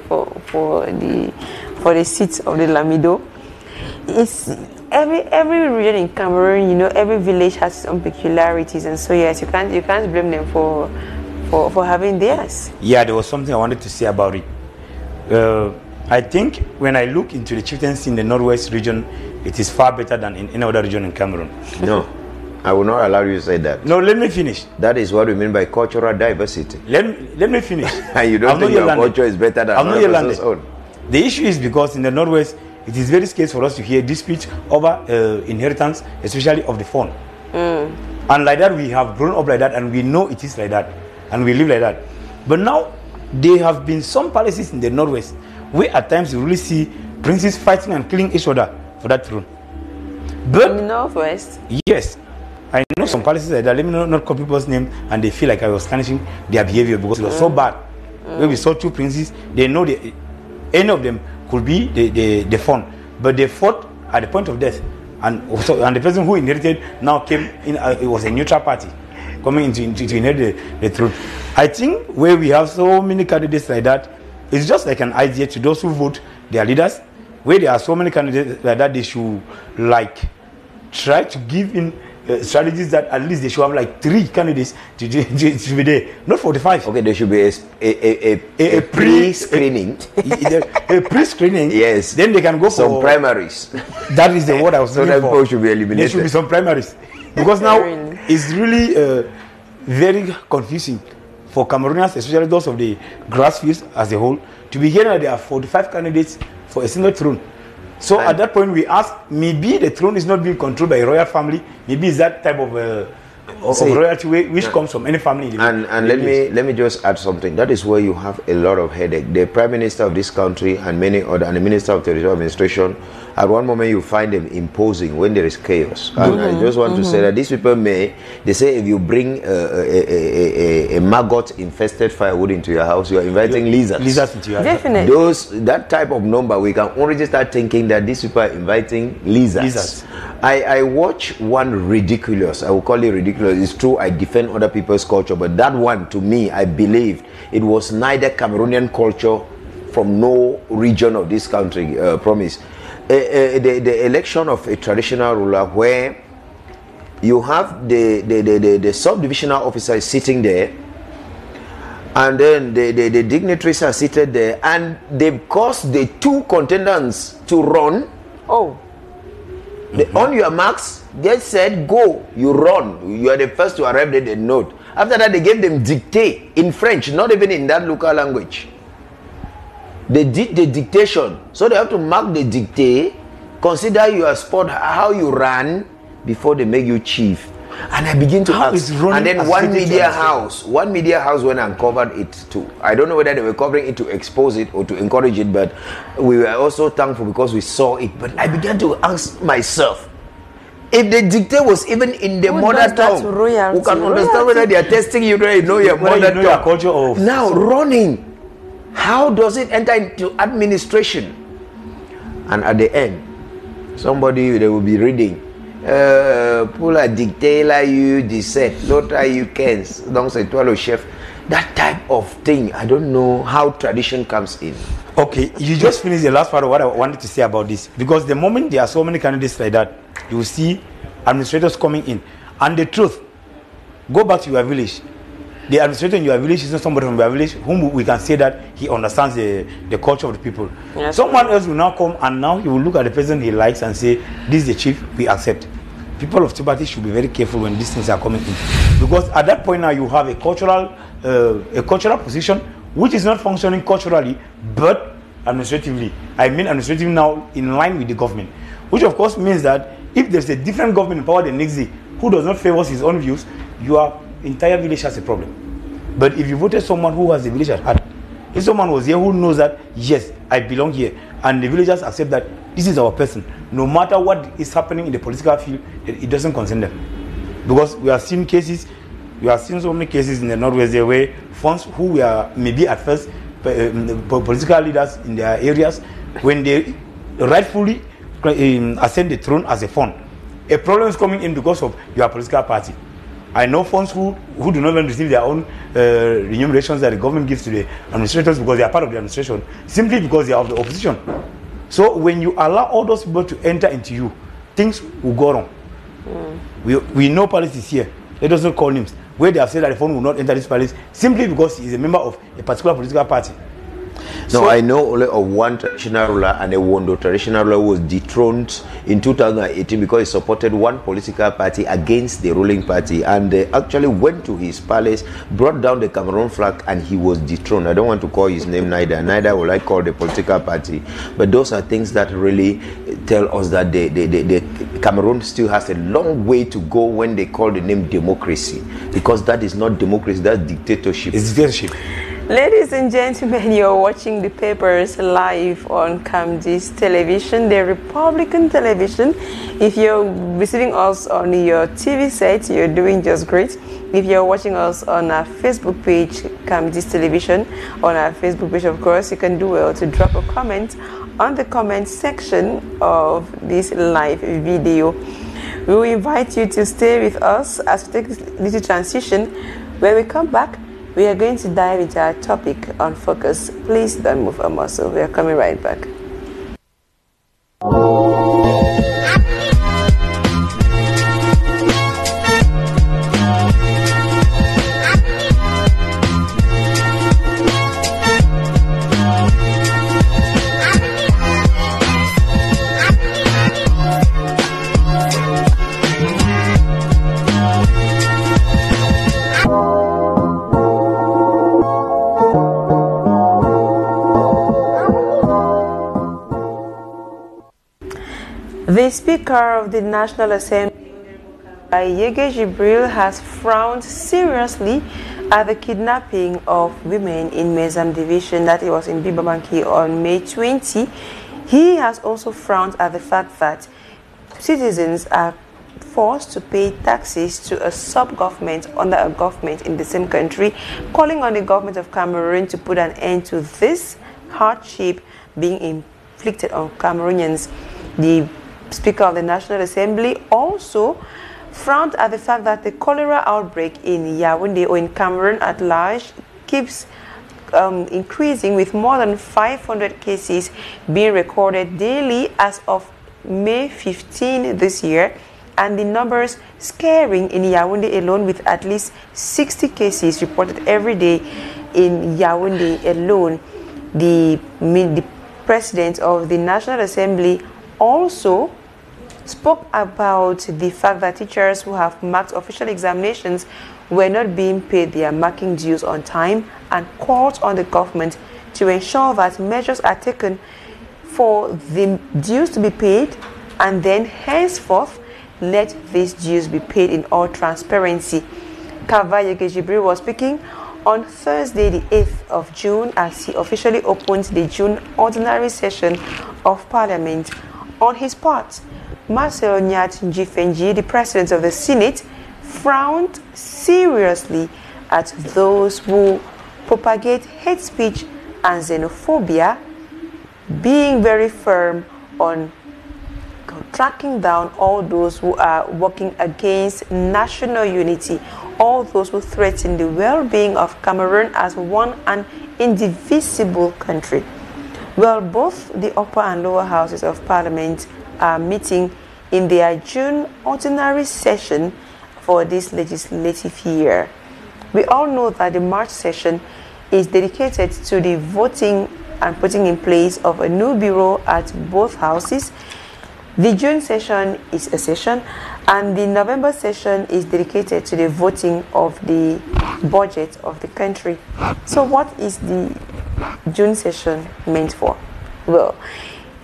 [SPEAKER 1] the seats of the Lamido. It's every region in Cameroon, every village has its own peculiarities, and so yes, you can't blame them for having theirs.
[SPEAKER 3] Yeah, there was something I wanted to say about it. I think when I look into the chieftaincy in the Northwest region, it is far better than in any other region in Cameroon.
[SPEAKER 2] No, I will not allow you to say that.
[SPEAKER 3] No, let me finish.
[SPEAKER 2] That is what we mean by cultural diversity.
[SPEAKER 3] Let me finish.
[SPEAKER 2] And you don't think your culture is better than another person's own?
[SPEAKER 3] The issue is because in the Northwest, it is very scarce for us to hear disputes over inheritance, especially of the phone. And like that, we have grown up like that, and we know it is like that, and we live like that. But now, there have been some policies in the Northwest where at times you really see princes fighting and killing each other for that throne. But
[SPEAKER 1] in the Northwest?
[SPEAKER 3] Yes. I know some policies like that. Let me not call people's name, and they feel like I was tarnishing their behavior because it was so bad. When we saw two princes, they know any of them could be the phone, but they fought at the point of death, and the person who inherited now came in. It was a neutral party coming to inherit the throne. I think where we have so many candidates like that, it's just like an idea to those who vote their leaders. Where there are so many candidates like that, they should try to give in strategies that at least they should have like 3 candidates to be there, not 45.
[SPEAKER 2] Okay, there should be a pre-screening.
[SPEAKER 3] A pre-screening.
[SPEAKER 2] Yes.
[SPEAKER 3] Then they can go
[SPEAKER 2] some
[SPEAKER 3] for
[SPEAKER 2] primaries.
[SPEAKER 3] That is the word I was
[SPEAKER 2] so
[SPEAKER 3] looking
[SPEAKER 2] that
[SPEAKER 3] for.
[SPEAKER 2] people should be eliminated.
[SPEAKER 3] There should be some primaries because now it's really very confusing for Cameroonians, especially those of the grassroots as a whole, to be hearing that there are 45 candidates for a single throne. So at that point, we ask, maybe the throne is not being controlled by a royal family. Maybe it's that type of royalty which comes from any family.
[SPEAKER 2] And let me just add something. That is where you have a lot of headache. The Prime Minister of this country and many other, and the Minister of Territorial Administration, at one moment you find them imposing when there is chaos. And I just want to say that these people they say if you bring a maggot-infested firewood into your house, you are inviting lizards.
[SPEAKER 3] Lizards into your house.
[SPEAKER 1] Definitely.
[SPEAKER 2] That type of number, we can already start thinking that these people are inviting lizards. I watch one ridiculous, I will call it ridiculous. It's true, I defend other people's culture, but that one, to me, I believe it was neither Cameroonian culture from no region of this country, promise. The election of a traditional ruler where you have the subdivisional officer is sitting there, and then the dignitaries are seated there, and they've caused the 2 contenders to run. On your marks, get set, go. You run. You are the first to arrive at the note. After that, they gave them dictate in French, not even in that local language. They did the dictation, so they have to mark the dictate, consider your sport, how you ran, before they make you chief. And I begin to ask, and then one media house went and covered it too. I don't know whether they were covering it to expose it or to encourage it, but we were also thankful because we saw it. But I began to ask myself, if the dictate was even in the mother tongue, who can understand whether they are testing you, you know your mother tongue.
[SPEAKER 3] Your culture of
[SPEAKER 2] now running, how does it enter into administration? And at the end, somebody, they will be reading, pour la dictée là you dissect, l'autre you can, donc c'est toi le chef. That type of thing, I don't know how tradition comes in.
[SPEAKER 3] Okay, you just finished the last part of what I wanted to say about this, because the moment there are so many candidates like that, you will see administrators coming in, and the truth, go back to your village. The administrator in your village is not somebody from your village whom we can say that he understands the culture of the people. Yes. Someone else will now come, and now he will look at the person he likes and say, this is the chief, we accept. People of Tibati should be very careful when these things are coming in, because at that point now you have a cultural position which is not functioning culturally but administratively. I mean administratively now in line with the government, which of course means that if there's a different government in power the next day who does not favor his own views, your entire village has a problem. But if you voted someone who has the village at heart, if someone was here who knows that yes, I belong here, and the villagers accept that this is our person, no matter what is happening in the political field, it doesn't concern them. Because we have seen so many cases in the Northwest there where funds who were maybe at first political leaders in their areas, when they rightfully ascend the throne as a fund, a problem is coming in because of your political party. I know funds who do not even receive their own remunerations that the government gives to the administrators because they are part of the administration, simply because they are of the opposition. So when you allow all those people to enter into you, things will go wrong. We know politics here. Let us not call names, where they have said that the fund will not enter this palace simply because he is a member of a particular political party.
[SPEAKER 2] No, I know only of one traditional ruler, and a Wondo traditional ruler was dethroned in 2018 because he supported one political party against the ruling party, and they actually went to his palace, brought down the Cameroon flag, and he was dethroned. I don't want to call his name neither will I call the political party, but those are things that really tell us that the Cameroon still has a long way to go when they call the name democracy, because that is not democracy, that's dictatorship.
[SPEAKER 3] It's dictatorship.
[SPEAKER 1] Ladies and gentlemen, you're watching the papers live on Camdis television, the Republican television. If you're receiving us on your TV set, you're doing just great. If you're watching us on our Facebook page, Camdis television, on our Facebook page, of course, you can do well to drop a comment on the comment section of this live video. We will invite you to stay with us as we take this little transition. When we come back, we are going to dive into our topic on focus. Please don't move a muscle. We are coming right back. The Speaker of the National Assembly, Yege Jibril, has frowned seriously at the kidnapping of women in Mezam Division that it was in Bibabanki on May 20. He has also frowned at the fact that citizens are forced to pay taxes to a sub-government under a government in the same country, calling on the government of Cameroon to put an end to this hardship being inflicted on Cameroonians. The Speaker of the National Assembly also frowned at the fact that the cholera outbreak in Yaoundé or in Cameroon at large keeps increasing, with more than 500 cases being recorded daily as of May 15 this year, and the numbers scaring in Yaoundé alone, with at least 60 cases reported every day in Yaoundé alone. The President of the National Assembly also spoke about the fact that teachers who have marked official examinations were not being paid their marking dues on time, and called on the government to ensure that measures are taken for the dues to be paid, and then henceforth let these dues be paid in all transparency. Yege Jibril was speaking on Thursday, the 8th of June, as he officially opened the June ordinary session of Parliament. On his part, Marcel Nyat Njifenji, the President of the Senate, frowned seriously at those who propagate hate speech and xenophobia, being very firm on tracking down all those who are working against national unity, all those who threaten the well-being of Cameroon as one and indivisible country. Well, both the upper and lower houses of Parliament are meeting in their June ordinary session for this legislative year. We all know that the March session is dedicated to the voting and putting in place of a new bureau at both houses. The June session is a session, and the November session is dedicated to the voting of the budget of the country. So what is the June session meant for? Well,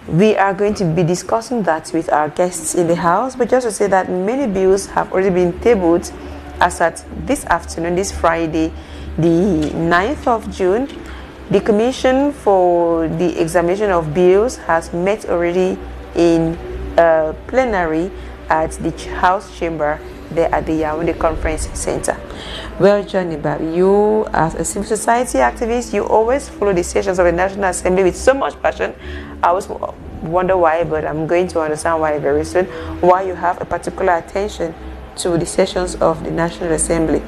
[SPEAKER 1] we are going to be discussing that with our guests in the house, but just to say that many bills have already been tabled as at this afternoon, this Friday, the 9th of June. The Commission for the Examination of Bills has met already in plenary at the House Chamber there at the Yaoundé Conference Center. Well, Johnny Bab, you as a civil society activist, you always follow the sessions of the National Assembly with so much passion. I always wonder why, but I'm going to understand why very soon, why you have a particular attention to the sessions of the National Assembly.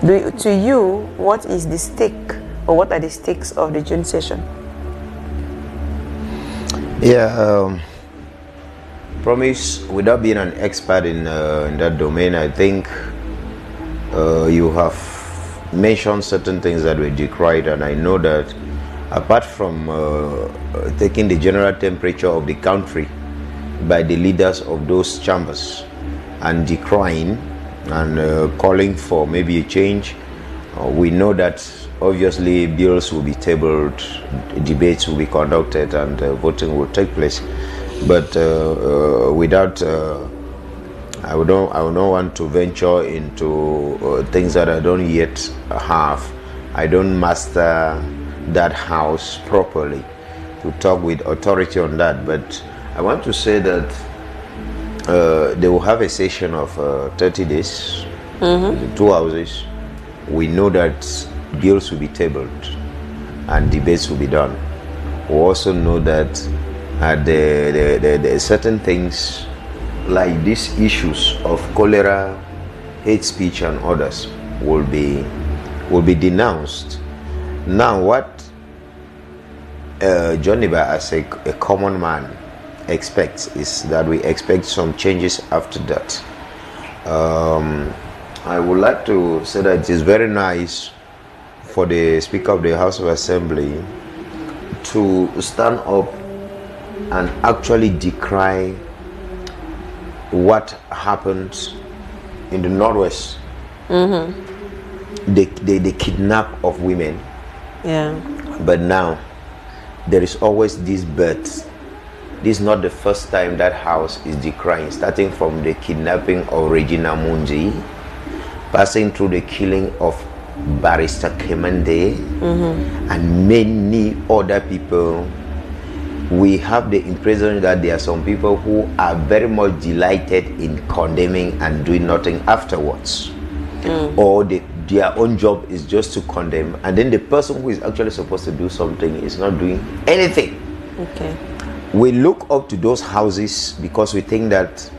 [SPEAKER 1] To you, what is the stake, or what are the stakes of the June session?
[SPEAKER 2] Yeah, Promise, without being an expert in that domain, I think you have mentioned certain things that were decried, and I know that apart from taking the general temperature of the country by the leaders of those chambers and decrying and calling for maybe a change, we know that obviously bills will be tabled, debates will be conducted, and voting will take place. But without, I would not want to venture into things that I don't yet have. I don't master that house properly to talk with authority on that. But I want to say that they will have a session of 30 days, the two houses. We know that bills will be tabled and debates will be done. We also know that the certain things like these issues of cholera, hate speech, and others will be denounced. Now, what John Niba, as a common man, expects is that we expect some changes after that. I would like to say that it is very nice for the Speaker of the House of Assembly to stand up and actually decry what happened in the Northwest. The kidnap of women.
[SPEAKER 1] Yeah.
[SPEAKER 2] But now there is always this birth. This is not the first time that house is decrying, starting from the kidnapping of Regina Munji, passing through the killing of Barrister Kemende, and many other people. We have the impression that there are some people who are very much delighted in condemning and doing nothing afterwards, or their own job is just to condemn, and then the person who is actually supposed to do something is not doing anything.
[SPEAKER 1] Okay.
[SPEAKER 2] We look up to those houses because we think that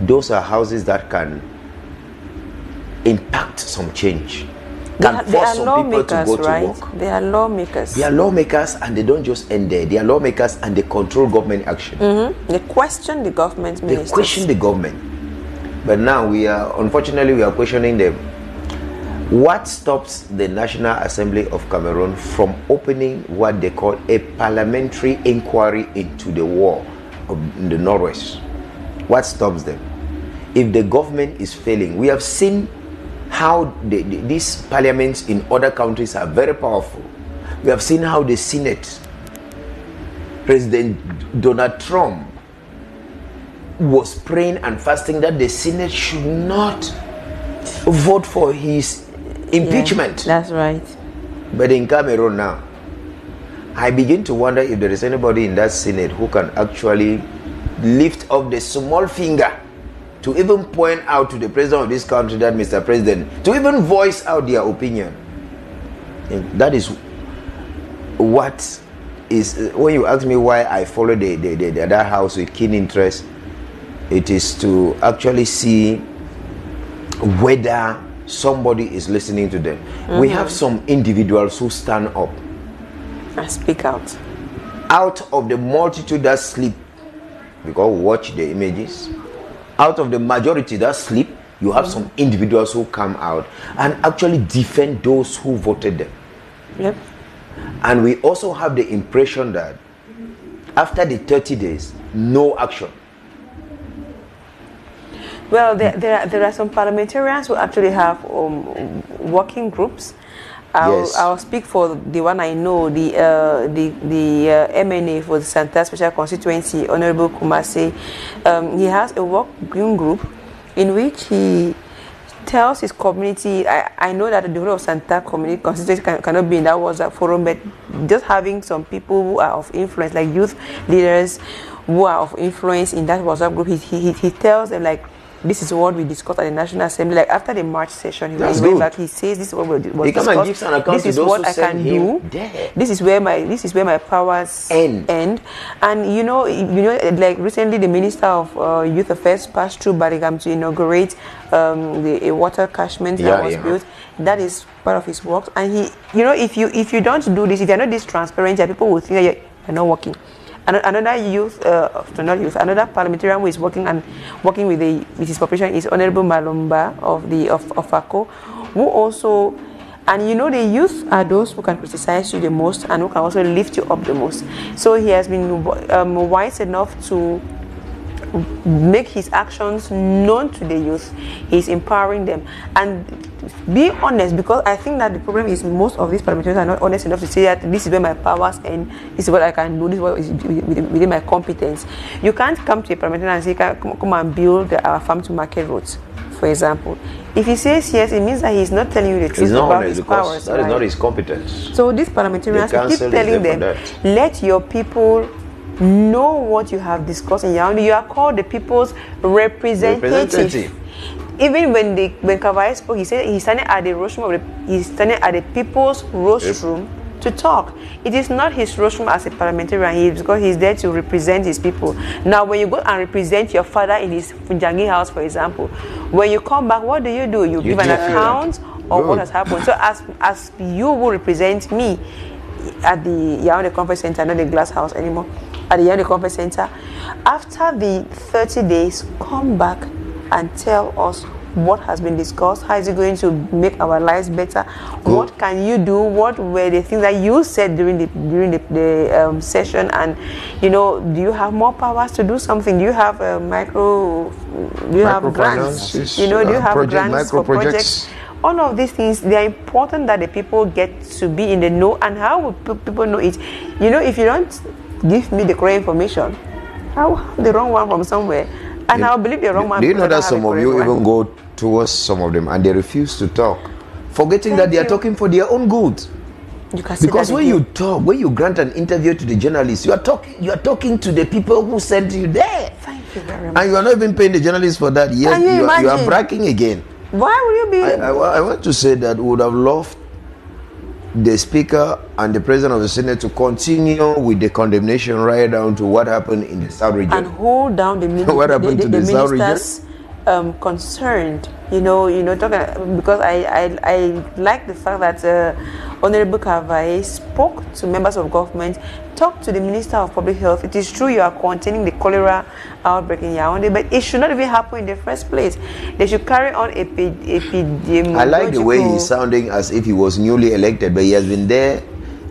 [SPEAKER 2] those are houses that can impact some change, can force some people to go to work.
[SPEAKER 1] They are lawmakers.
[SPEAKER 2] They are lawmakers, and they don't just end there. They are lawmakers, and they control government action.
[SPEAKER 1] They question the government ministers.
[SPEAKER 2] They question the government. But now unfortunately, we are questioning them. What stops the National Assembly of Cameroon from opening what they call a parliamentary inquiry into the war in the Northwest? What stops them? If the government is failing, we have seen how these parliaments in other countries are very powerful. We have seen how the Senate, President Donald Trump, was praying and fasting that the Senate should not vote for his impeachment.
[SPEAKER 1] Yeah, that's right.
[SPEAKER 2] But in Cameroon now, I begin to wonder if there is anybody in that Senate who can actually lift up the small finger to even point out to the president of this country that, Mr. President, to even voice out their opinion. And that is what is, when you ask me why I follow the other house with keen interest, it is to actually see whether somebody is listening to them. We have some individuals who stand up
[SPEAKER 1] and speak out
[SPEAKER 2] of the multitude that sleep, because we watch the images. Out of the majority that sleep, you have some individuals who come out and actually defend those who voted them.
[SPEAKER 1] Yep.
[SPEAKER 2] And we also have the impression that after the 30 days, no action.
[SPEAKER 1] Well, there are some parliamentarians who actually have working groups. I'll speak for the one I know, the MNA for the Santa Special Constituency, Honorable Kumase. He has a working group in which he tells his community. I know that the whole of Santa community constituency cannot be in that WhatsApp forum, but just having some people who are of influence, like youth leaders who are of influence in that WhatsApp group, he tells them, like, this is what we discussed at the National Assembly. Like after the March session, he went back. He says, "This is what was discussed. This is what I can do. This is where my powers end." And you know, like recently, the Minister of Youth Affairs passed through Barigam to inaugurate a water catchment that was built. That is part of his work. And he, if you don't do this, if you're not this transparent, people will think that you're not working. Another another parliamentarian who is working with his population is Honorable Malumba of ACO, who also And you know, the youth are those who can criticize you the most and who can also lift you up the most. So he has been wise enough to make his actions known to the youth. He's empowering them. And be honest, because I think that the problem is most of these parliamentarians are not honest enough to say that this is where my powers end, this is what I can do, this is what is within my competence. You can't come to a parliamentarian and say, come and build our farm to market roads, for example. If he says yes, it means that he's not telling you the truth about his powers.
[SPEAKER 2] That is not his competence.
[SPEAKER 1] So these parliamentarians keep telling them, let your people know what you have discussed in Yaoundé. You are called the people's representative. Even when Kavae spoke, he said he's standing at the rostrum he's standing at the people's rostrum to talk. It is not his rostrum as a parliamentarian, because he's there to represent his people. Now, when you go and represent your father in his Funjangi house, for example, when you come back, what do? You give an account of what has happened. So as you will represent me at the Yaoundé Conference Center, not the Glass House anymore, at the Yaoundé Conference Center, after the 30 days, come back and tell us what has been discussed, how is it going to make our lives better, what can you do, what were the things that you said during the session, and you know, do you have more powers to do something, do you have do you have grants, you know, do you have grants for projects? All of these things, they are important that the people get to be in the know. And how would people know it? You know, if you don't give me the correct information, I'll have the wrong one from somewhere, and I'll believe the wrong one.
[SPEAKER 2] Do you know that some of you even go towards some of them and they refuse to talk, forgetting that they are talking for their own good? Because when you talk, when you grant an interview to the journalists, you are talking to the people who sent you there.
[SPEAKER 1] Thank you very much.
[SPEAKER 2] And you are not even paying the journalists for that. Yes, you are bragging again.
[SPEAKER 1] Why would you be?
[SPEAKER 2] I want to say that we would have loved the Speaker and the President of the Senate to continue with the condemnation right down to what happened in the South region.
[SPEAKER 1] And hold down the ministers concerned. You know, talking, because I like the fact that Honorable Kavae spoke to members of government, talked to the Minister of Public Health. It is true you are containing the cholera outbreak in Yaoundé, but it should not even happen in the first place. They should carry on epidemiological.
[SPEAKER 2] I like the way he's sounding as if he was newly elected, but he has been there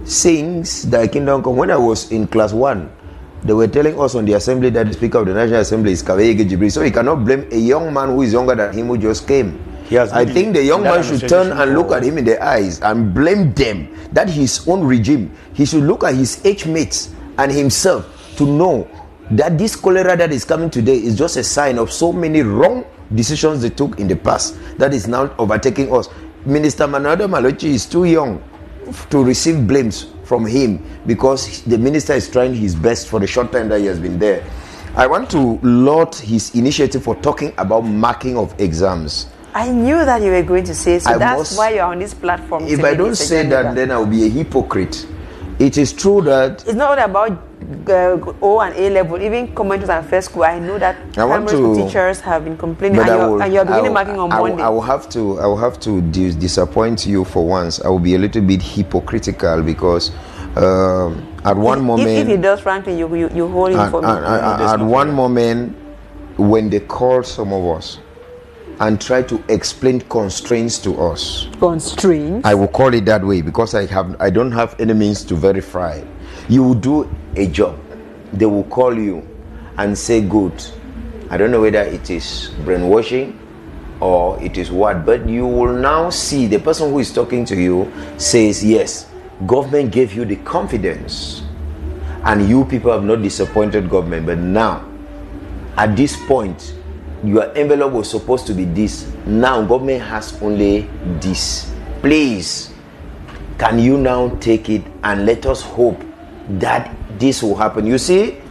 [SPEAKER 2] since the Kingdom Come. When I was in class 1, they were telling us on the assembly that the Speaker of the National Assembly is Kavae Jibril, so he cannot blame a young man who is younger than him who just came. I think the young man should turn and look at him in the eyes and blame them. That his own regime. He should look at his age mates and himself to know that this cholera that is coming today is just a sign of so many wrong decisions they took in the past that is now overtaking us. Minister Manado Malochi is too young to receive blames from him because the minister is trying his best for the short time that he has been there. I want to laud his initiative for talking about marking of exams.
[SPEAKER 1] I knew that you were going to say so. That's why you're on this platform.
[SPEAKER 2] If I don't say that, then I'll be a hypocrite. It is true that
[SPEAKER 1] it's not about O and A level, even commenters and first school. I know that primary school teachers have been complaining, and you're beginning marking on Monday.
[SPEAKER 2] I will have to disappoint you for once. I will be a little bit hypocritical because at one moment,
[SPEAKER 1] if he does, frankly, you hold him for me.
[SPEAKER 2] At one moment, when they called some of us and try to explain constraints to us.
[SPEAKER 1] Constraints?
[SPEAKER 2] I will call it that way because I don't have any means to verify. You will do a job. They will call you and say good. I don't know whether it is brainwashing or it is what, but you will now see the person who is talking to you says, yes, government gave you the confidence and you people have not disappointed government, but now at this point your envelope was supposed to be this. Now government has only this. Please, can you now take it and let us hope that this will happen? You see,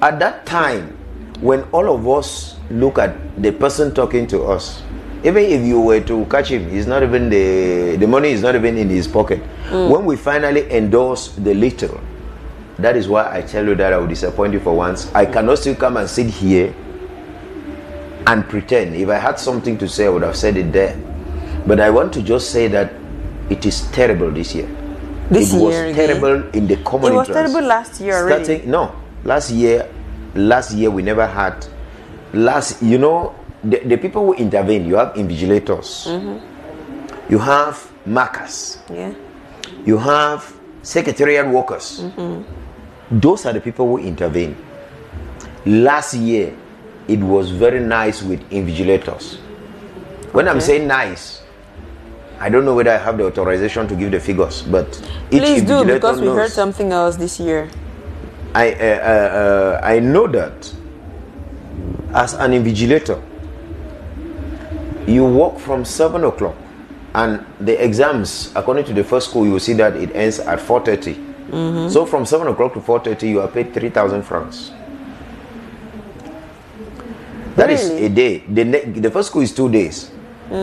[SPEAKER 2] at that time, when all of us look at the person talking to us, even if you were to catch him, he's not even the money is not even in his pocket. When we finally endorse the little, that is why I tell you that I will disappoint you for once. I cannot still come and sit here and pretend. If I had something to say, I would have said it there. But I want to just say that it is terrible this year. It was terrible in the common interest.
[SPEAKER 1] It was terrible last year already.
[SPEAKER 2] No, last year we never had. The people who intervene, you have invigilators. You have markers.
[SPEAKER 1] Yeah.
[SPEAKER 2] You have secretariat workers. Those are the people who intervene. Last year, it was very nice with invigilators. When I'm saying nice, I don't know whether I have the authorization to give the figures, but each
[SPEAKER 1] Please do,
[SPEAKER 2] invigilator
[SPEAKER 1] because we heard
[SPEAKER 2] knows.
[SPEAKER 1] something else this year.
[SPEAKER 2] I know that as an invigilator, you work from 7 o'clock, and the exams, according to the first school, you will see that it ends at 4:30. So from 7 o'clock to 4:30, you are paid 3,000 francs. That is
[SPEAKER 1] Really?
[SPEAKER 2] a day. The first school is 2 days.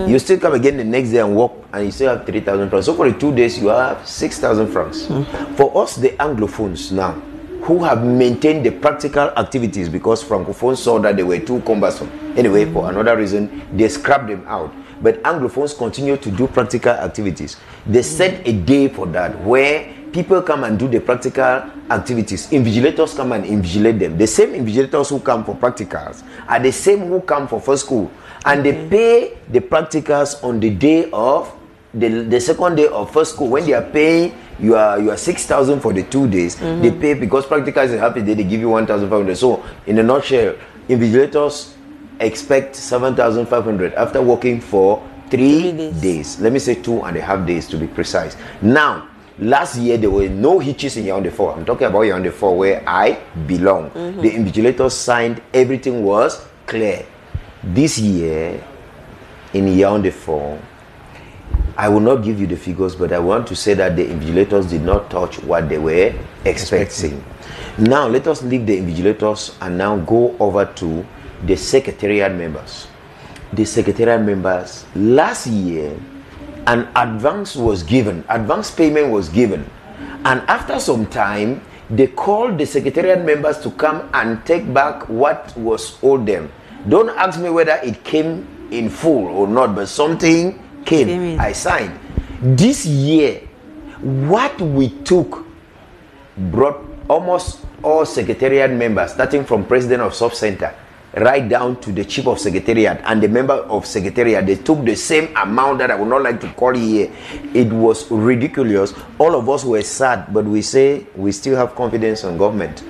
[SPEAKER 2] You still come again the next day and work, and you still have 3,000 francs. So for the 2 days, you have 6,000 francs. For us, the Anglophones now, who have maintained the practical activities because Francophones saw that they were too cumbersome. Anyway, for another reason, they scrapped them out. But Anglophones continue to do practical activities. They set a day for that, where people come and do the practical activities. Invigilators come and invigilate them. The same invigilators who come for practicals are the same who come for first school. And they pay the practicals on the day of the second day of first school. When they are paying you are 6,000 for the 2 days, they pay, because practicals is a happy day, they give you 1,500. So in a nutshell, invigilators expect 7,500 after working for 3 days. Let me say 2.5 days to be precise. Now, last year there were no hitches in Yaoundé 4. I'm talking about Yaoundé 4 where I belong. The invigilators signed, everything was clear. This year in Yaoundé 4, I will not give you the figures, but I want to say that the invigilators did not touch what they were expecting. Now let us leave the invigilators and now go over to the secretariat members. The secretariat members, last year, an advance payment was given, and after some time, they called the secretariat members to come and take back what was owed them. Don't ask me whether it came in full or not, but something came. I signed. This year, what we took brought almost all secretariat members, starting from president of sub-center right down to the chief of secretariat and the member of secretariat. They took the same amount that I would not like to call here. It was ridiculous. All of us were sad, but we say we still have confidence in government.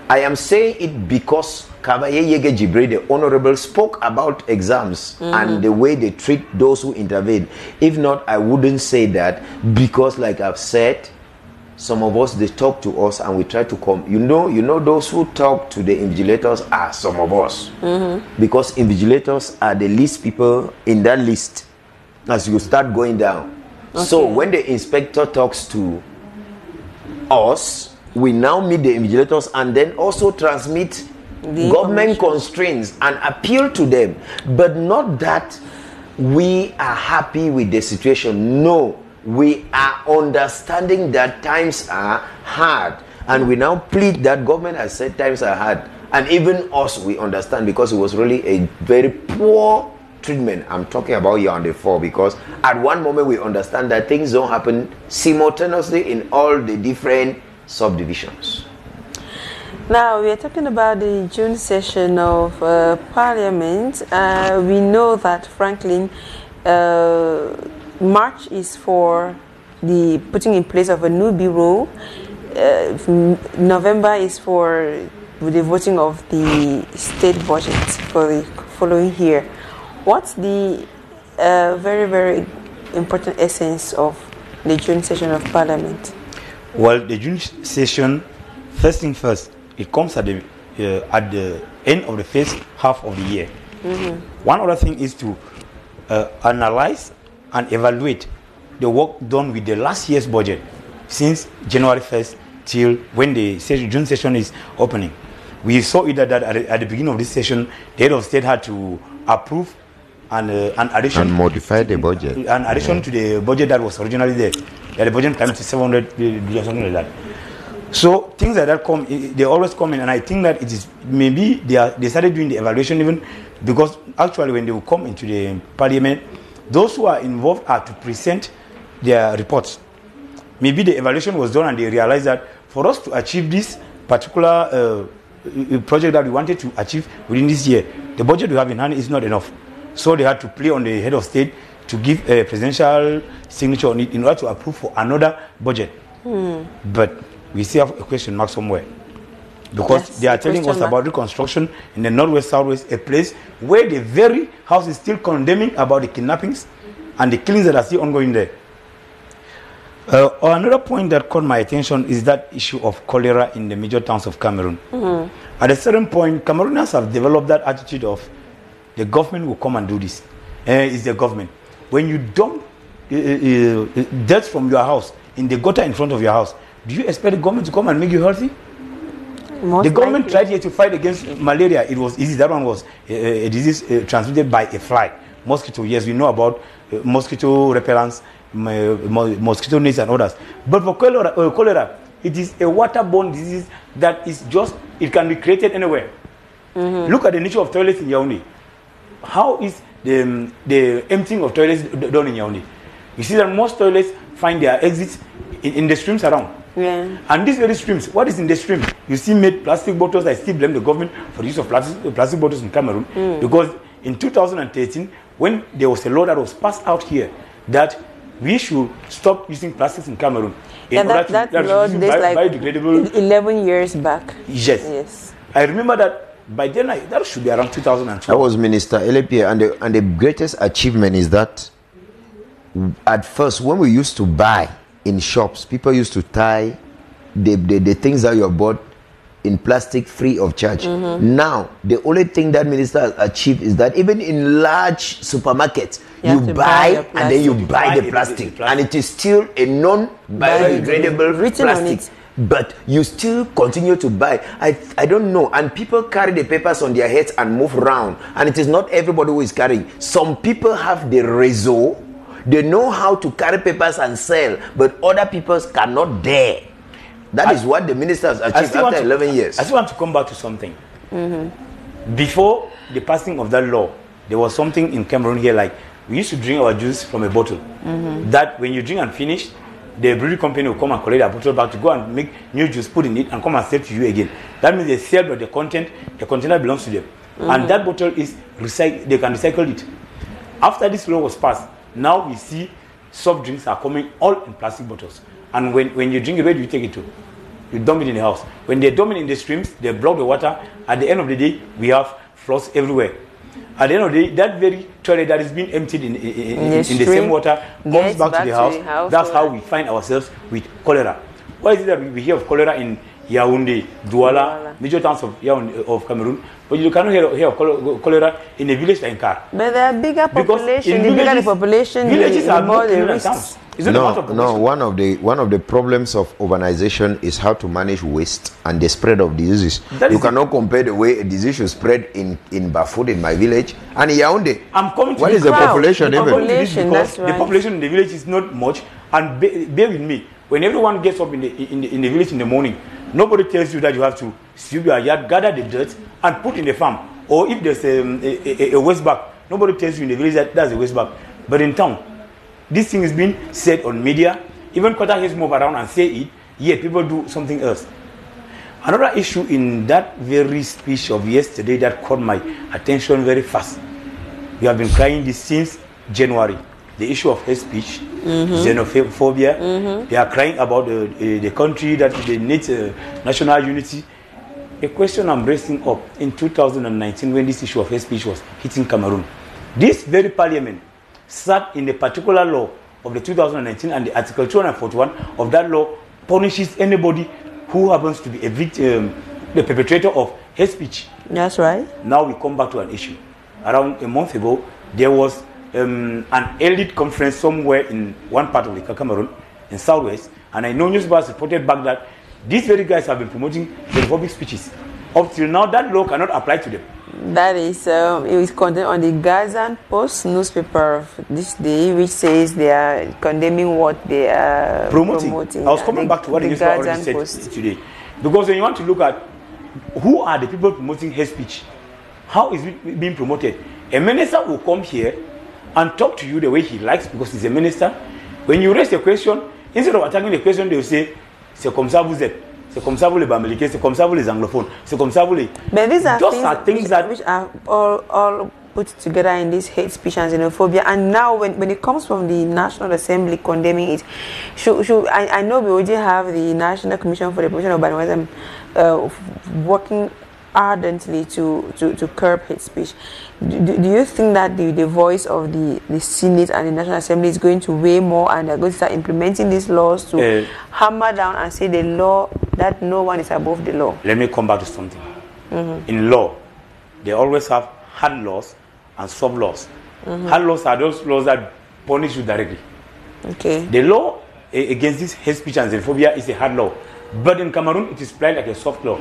[SPEAKER 2] I am saying it because Kabaye Yege Jibre, the honorable, spoke about exams and the way they treat those who intervene. If not, I wouldn't say that, because like I've said, some of us, they talk to us and we try to come. You know those who talk to the invigilators are some of us. Because invigilators are the least people in that list as you start going down. So when the inspector talks to us, we now meet the invigilators and then also transmit government constraints and appeal to them. But not that we are happy with the situation. No, we are understanding that times are hard, and we now plead that government has said times are hard, and even us, we understand, because it was really a very poor treatment. I'm talking about Yaoundé 4, because at one moment we understand that things don't happen simultaneously in all the different subdivisions.
[SPEAKER 1] Now we are talking about the June session of Parliament. We know that, Franklin, March is for the putting in place of a new bureau. November is for the voting of the state budget for the following year. What's the very, very important essence of the June session of Parliament?
[SPEAKER 3] Well, the June session, first thing first, it comes at the end of the first half of the year. One other thing is to analyze and evaluate the work done with the last year's budget since January 1st till when the June session is opening. We saw either that at the beginning of this session, the head of state had to approve an addition
[SPEAKER 2] And modify the budget.
[SPEAKER 3] An addition to the budget that was originally there. Yeah, the budget came to 700 billion, something like that. So things like that come, they always come in, and I think that it is maybe they started doing the evaluation even because actually when they will come into the parliament, those who are involved are to present their reports. Maybe the evaluation was done and they realized that for us to achieve this particular project that we wanted to achieve within this year, the budget we have in hand is not enough. So they had to play on the head of state to give a presidential signature on it in order to approve for another budget. But we still have a question mark somewhere. Because
[SPEAKER 1] Yes,
[SPEAKER 3] they are
[SPEAKER 1] a
[SPEAKER 3] telling us
[SPEAKER 1] question mark.
[SPEAKER 3] about reconstruction in the northwest, southwest, a place where the very house is still condemning about the kidnappings and the killings that are still ongoing there. Another point that caught my attention is that issue of cholera in the major towns of Cameroon. At a certain point, Cameroonians have developed that attitude of the government will come and do this. It's the government. When you dump dirt from your house in the gutter in front of your house, do you expect the government to come and make you healthy?
[SPEAKER 1] Most
[SPEAKER 3] The government
[SPEAKER 1] likely.
[SPEAKER 3] tried here to fight against malaria. It was easy. That one was a disease transmitted by a fly. Mosquito, yes, we know about mosquito repellents, mosquito nets and others. But for cholera, it is a waterborne disease that is just, it can be created anywhere. Look at the nature of toilets in Yaoundé. How is the emptying of toilets done in Yaoundé? You see that most toilets find their exits in the streams around.
[SPEAKER 1] Yeah.
[SPEAKER 3] And these very streams, what is in the stream? You see made plastic bottles. I still blame the government for the use of plastic bottles in Cameroon. Because in 2013, when there was a law that was passed out here that we should stop using plastics in Cameroon.
[SPEAKER 1] Yeah, that law
[SPEAKER 3] is
[SPEAKER 1] dates like
[SPEAKER 3] biodegradable.
[SPEAKER 1] 11 years back.
[SPEAKER 3] Yes.
[SPEAKER 1] Yes.
[SPEAKER 3] I remember that by then, that should be around 2012.
[SPEAKER 2] That was Minister Elepie, and the greatest achievement is that at first, when we used to buy in shops, people used to tie the things that you have bought in plastic free of charge. Now, the only thing that minister has achieved is that even in large supermarkets,
[SPEAKER 1] You have
[SPEAKER 2] you
[SPEAKER 1] to
[SPEAKER 2] buy
[SPEAKER 1] buy your
[SPEAKER 2] and then you
[SPEAKER 1] plastic.
[SPEAKER 2] buy the
[SPEAKER 3] the
[SPEAKER 2] plastic,
[SPEAKER 3] plastic.
[SPEAKER 2] and it is still a non-biodegradable
[SPEAKER 1] Written on
[SPEAKER 2] plastic.
[SPEAKER 1] it.
[SPEAKER 2] But you still continue to buy. I don't know. And people carry the papers on their heads and move around. And it is not everybody who is carrying. Some people have the réseau. They know how to carry papers and sell, but other people cannot dare. That is what the minister has achieved after 11 years.
[SPEAKER 3] I still want to come back to something. Before the passing of that law, there was something in Cameroon here like we used to drink our juice from a bottle. That when you drink and finish, the brewery company will come and collect a bottle back to go and make new juice, put in it, and come and sell to you again. That means they sell, but the container belongs to them. And that bottle is recycled, they can recycle it. After this law was passed, now we see soft drinks are coming all in plastic bottles. And when you drink it, where do you take it to? You dump it in the house. When they dump it in the streams, they block the water. At the end of the day, we have flaws everywhere. At the end of the day, that very toilet that is being emptied in the same water comes back to the house. That's how we find ourselves with cholera. Why is it that we hear of cholera in Yaoundé, Douala, major towns of Cameroon, but you cannot hear of cholera in a village like Nkar?
[SPEAKER 1] But there are bigger
[SPEAKER 3] Because
[SPEAKER 1] population.
[SPEAKER 3] in
[SPEAKER 1] The bigger the
[SPEAKER 3] villages-
[SPEAKER 1] population,
[SPEAKER 3] villages
[SPEAKER 1] the
[SPEAKER 3] are
[SPEAKER 1] more
[SPEAKER 3] more
[SPEAKER 1] the
[SPEAKER 3] cleaner than
[SPEAKER 1] risks.
[SPEAKER 3] towns. It's not the amount of population.
[SPEAKER 2] One of the problems of urbanization is how to manage waste and the spread of diseases.
[SPEAKER 3] That
[SPEAKER 2] You
[SPEAKER 3] is
[SPEAKER 2] cannot compare the way a disease should spread in Bafut, in my village, and in Yaoundé.
[SPEAKER 3] I'm coming to
[SPEAKER 2] What
[SPEAKER 3] this
[SPEAKER 2] is the
[SPEAKER 3] crowd.
[SPEAKER 2] population
[SPEAKER 3] I'm
[SPEAKER 2] even?
[SPEAKER 3] coming to this
[SPEAKER 1] Population,
[SPEAKER 3] because
[SPEAKER 1] that's
[SPEAKER 3] the
[SPEAKER 1] right.
[SPEAKER 3] population in the village is not much. And bear with me, when everyone gets up in the village in the morning, nobody tells you that you have to sweep your yard, gather the dirt, and put in the farm. Or if there's a waste bag, nobody tells you in the village that that's a waste bag. But in town, this thing is being said on media. Even quarter heads move around and say it, yet people do something else. Another issue in that very speech of yesterday that caught my attention very fast. We have been crying this since January. The issue of hate speech, xenophobia. They are crying about the country that they need national unity. A question I'm raising up in 2019 when this issue of hate speech was hitting Cameroon. This very parliament sat in a particular law of the 2019, and the Article 241 of that law punishes anybody who happens to be a victim, the perpetrator of hate speech.
[SPEAKER 1] That's right.
[SPEAKER 3] Now we come back to an issue. Around a month ago, there was an elite conference somewhere in one part of the Cameroon, in Southwest, and I know newspapers reported back that these very guys have been promoting xenophobic speeches. Up till now, that law cannot apply to them.
[SPEAKER 1] That is, it is contained on the Gazan Post newspaper of this day, which says they are condemning what they are promoting.
[SPEAKER 3] I was coming back to what the newspaper already said today. Because when you want to look at who are the people promoting hate speech, how is it being promoted? A minister will come here and talk to you the way he likes because he's a minister. When you raise a question, instead of attacking the question, they will say, c'est comme ça vous êtes. C'est comme ça vous les Bamileke, c'est comme ça vous les anglophones, c'est comme ça vous les...
[SPEAKER 1] But these are
[SPEAKER 3] things
[SPEAKER 1] which are all put together in this hate speech and xenophobia, and now when it comes from the National Assembly condemning it, I know we already have the National Commission for the Prevention of Bilingualism working ardently to curb hate speech. Do you think that the voice of the Senate and the National Assembly is going to weigh more, and they're going to start implementing these laws to hammer down and say the law that no one is above the law?
[SPEAKER 3] Let me come back to something. In law, they always have hard laws and soft laws. Hard laws are those laws that punish you directly.
[SPEAKER 1] Okay.
[SPEAKER 3] The law against this hate speech and xenophobia is a hard law, but in Cameroon it is applied like a soft law.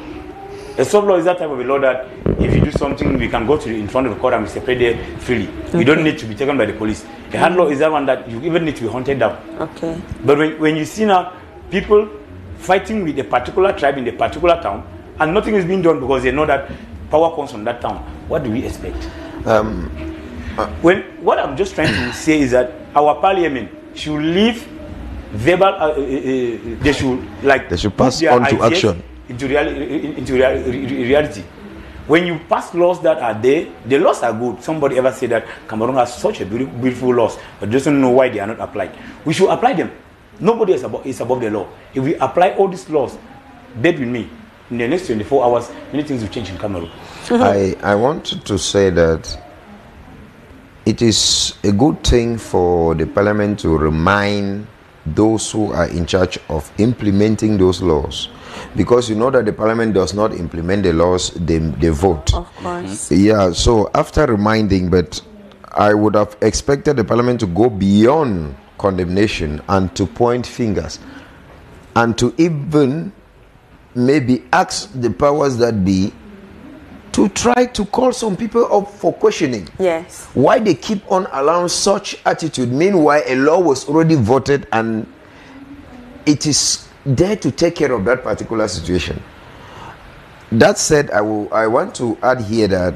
[SPEAKER 3] A soft law is that type of a law that if you do something, we can go in front of the court and we separate there freely. You don't need to be taken by the police. A hard law is that one that you even need to be hunted down.
[SPEAKER 1] Okay.
[SPEAKER 3] But when you see now people fighting with a particular tribe in a particular town, and nothing is being done because they know that power comes from that town, what do we expect? What I'm just trying to say is that our parliament should leave verbal. They should
[SPEAKER 2] pass on to action.
[SPEAKER 3] Into reality. When you pass laws that are there, the laws are good. Somebody ever said that Cameroon has such a beautiful laws, but doesn't know why they are not applied. We should apply them. Nobody is above the law. If we apply all these laws, bet with me, in the next 24 hours, many things will change in Cameroon.
[SPEAKER 2] I wanted to say that it is a good thing for the parliament to remind those who are in charge of implementing those laws, because you know that the parliament does not implement the laws, they vote.
[SPEAKER 1] Of course.
[SPEAKER 2] Yeah, so after reminding, but I would have expected the parliament to go beyond condemnation and to point fingers and to even maybe ask the powers that be to try to call some people up for questioning.
[SPEAKER 1] Yes.
[SPEAKER 2] Why they keep on allowing such attitude? Meanwhile, a law was already voted and it is there to take care of that particular situation. That said, I want to add here that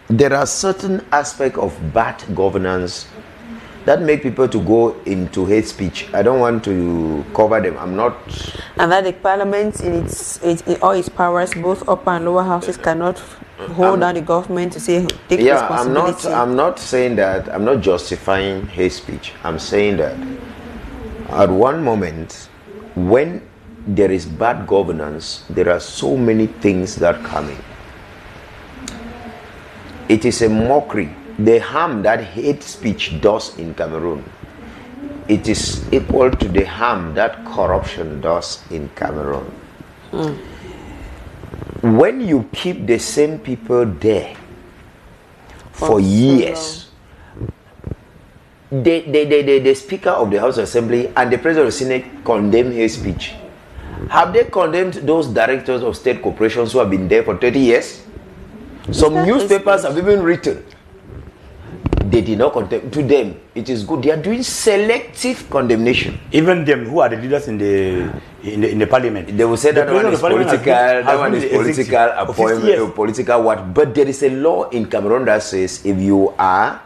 [SPEAKER 2] there are certain aspects of bad governance that make people to go into hate speech. I don't want to cover them. I'm not. And
[SPEAKER 1] that the parliament in all its powers, both upper and lower houses, cannot hold down the government to say take responsibility.
[SPEAKER 2] I'm not saying that. I'm not justifying hate speech. I'm saying that at one moment, when there is bad governance, there are so many things that come in. It is a mockery. The harm that hate speech does in Cameroon, it is equal to the harm that corruption does in Cameroon. When you keep the same people there for years, the Speaker of the House of Assembly and the President of the Senate condemn hate speech. Have they condemned those directors of state corporations who have been there for 30 years? Some newspapers have even written. They did not condemn. To them, it is good. They are doing selective condemnation.
[SPEAKER 3] Even them who are the leaders in the parliament,
[SPEAKER 2] they will say that one is political. That one is political appointment, political what? But there is a law in Cameroon that says if you are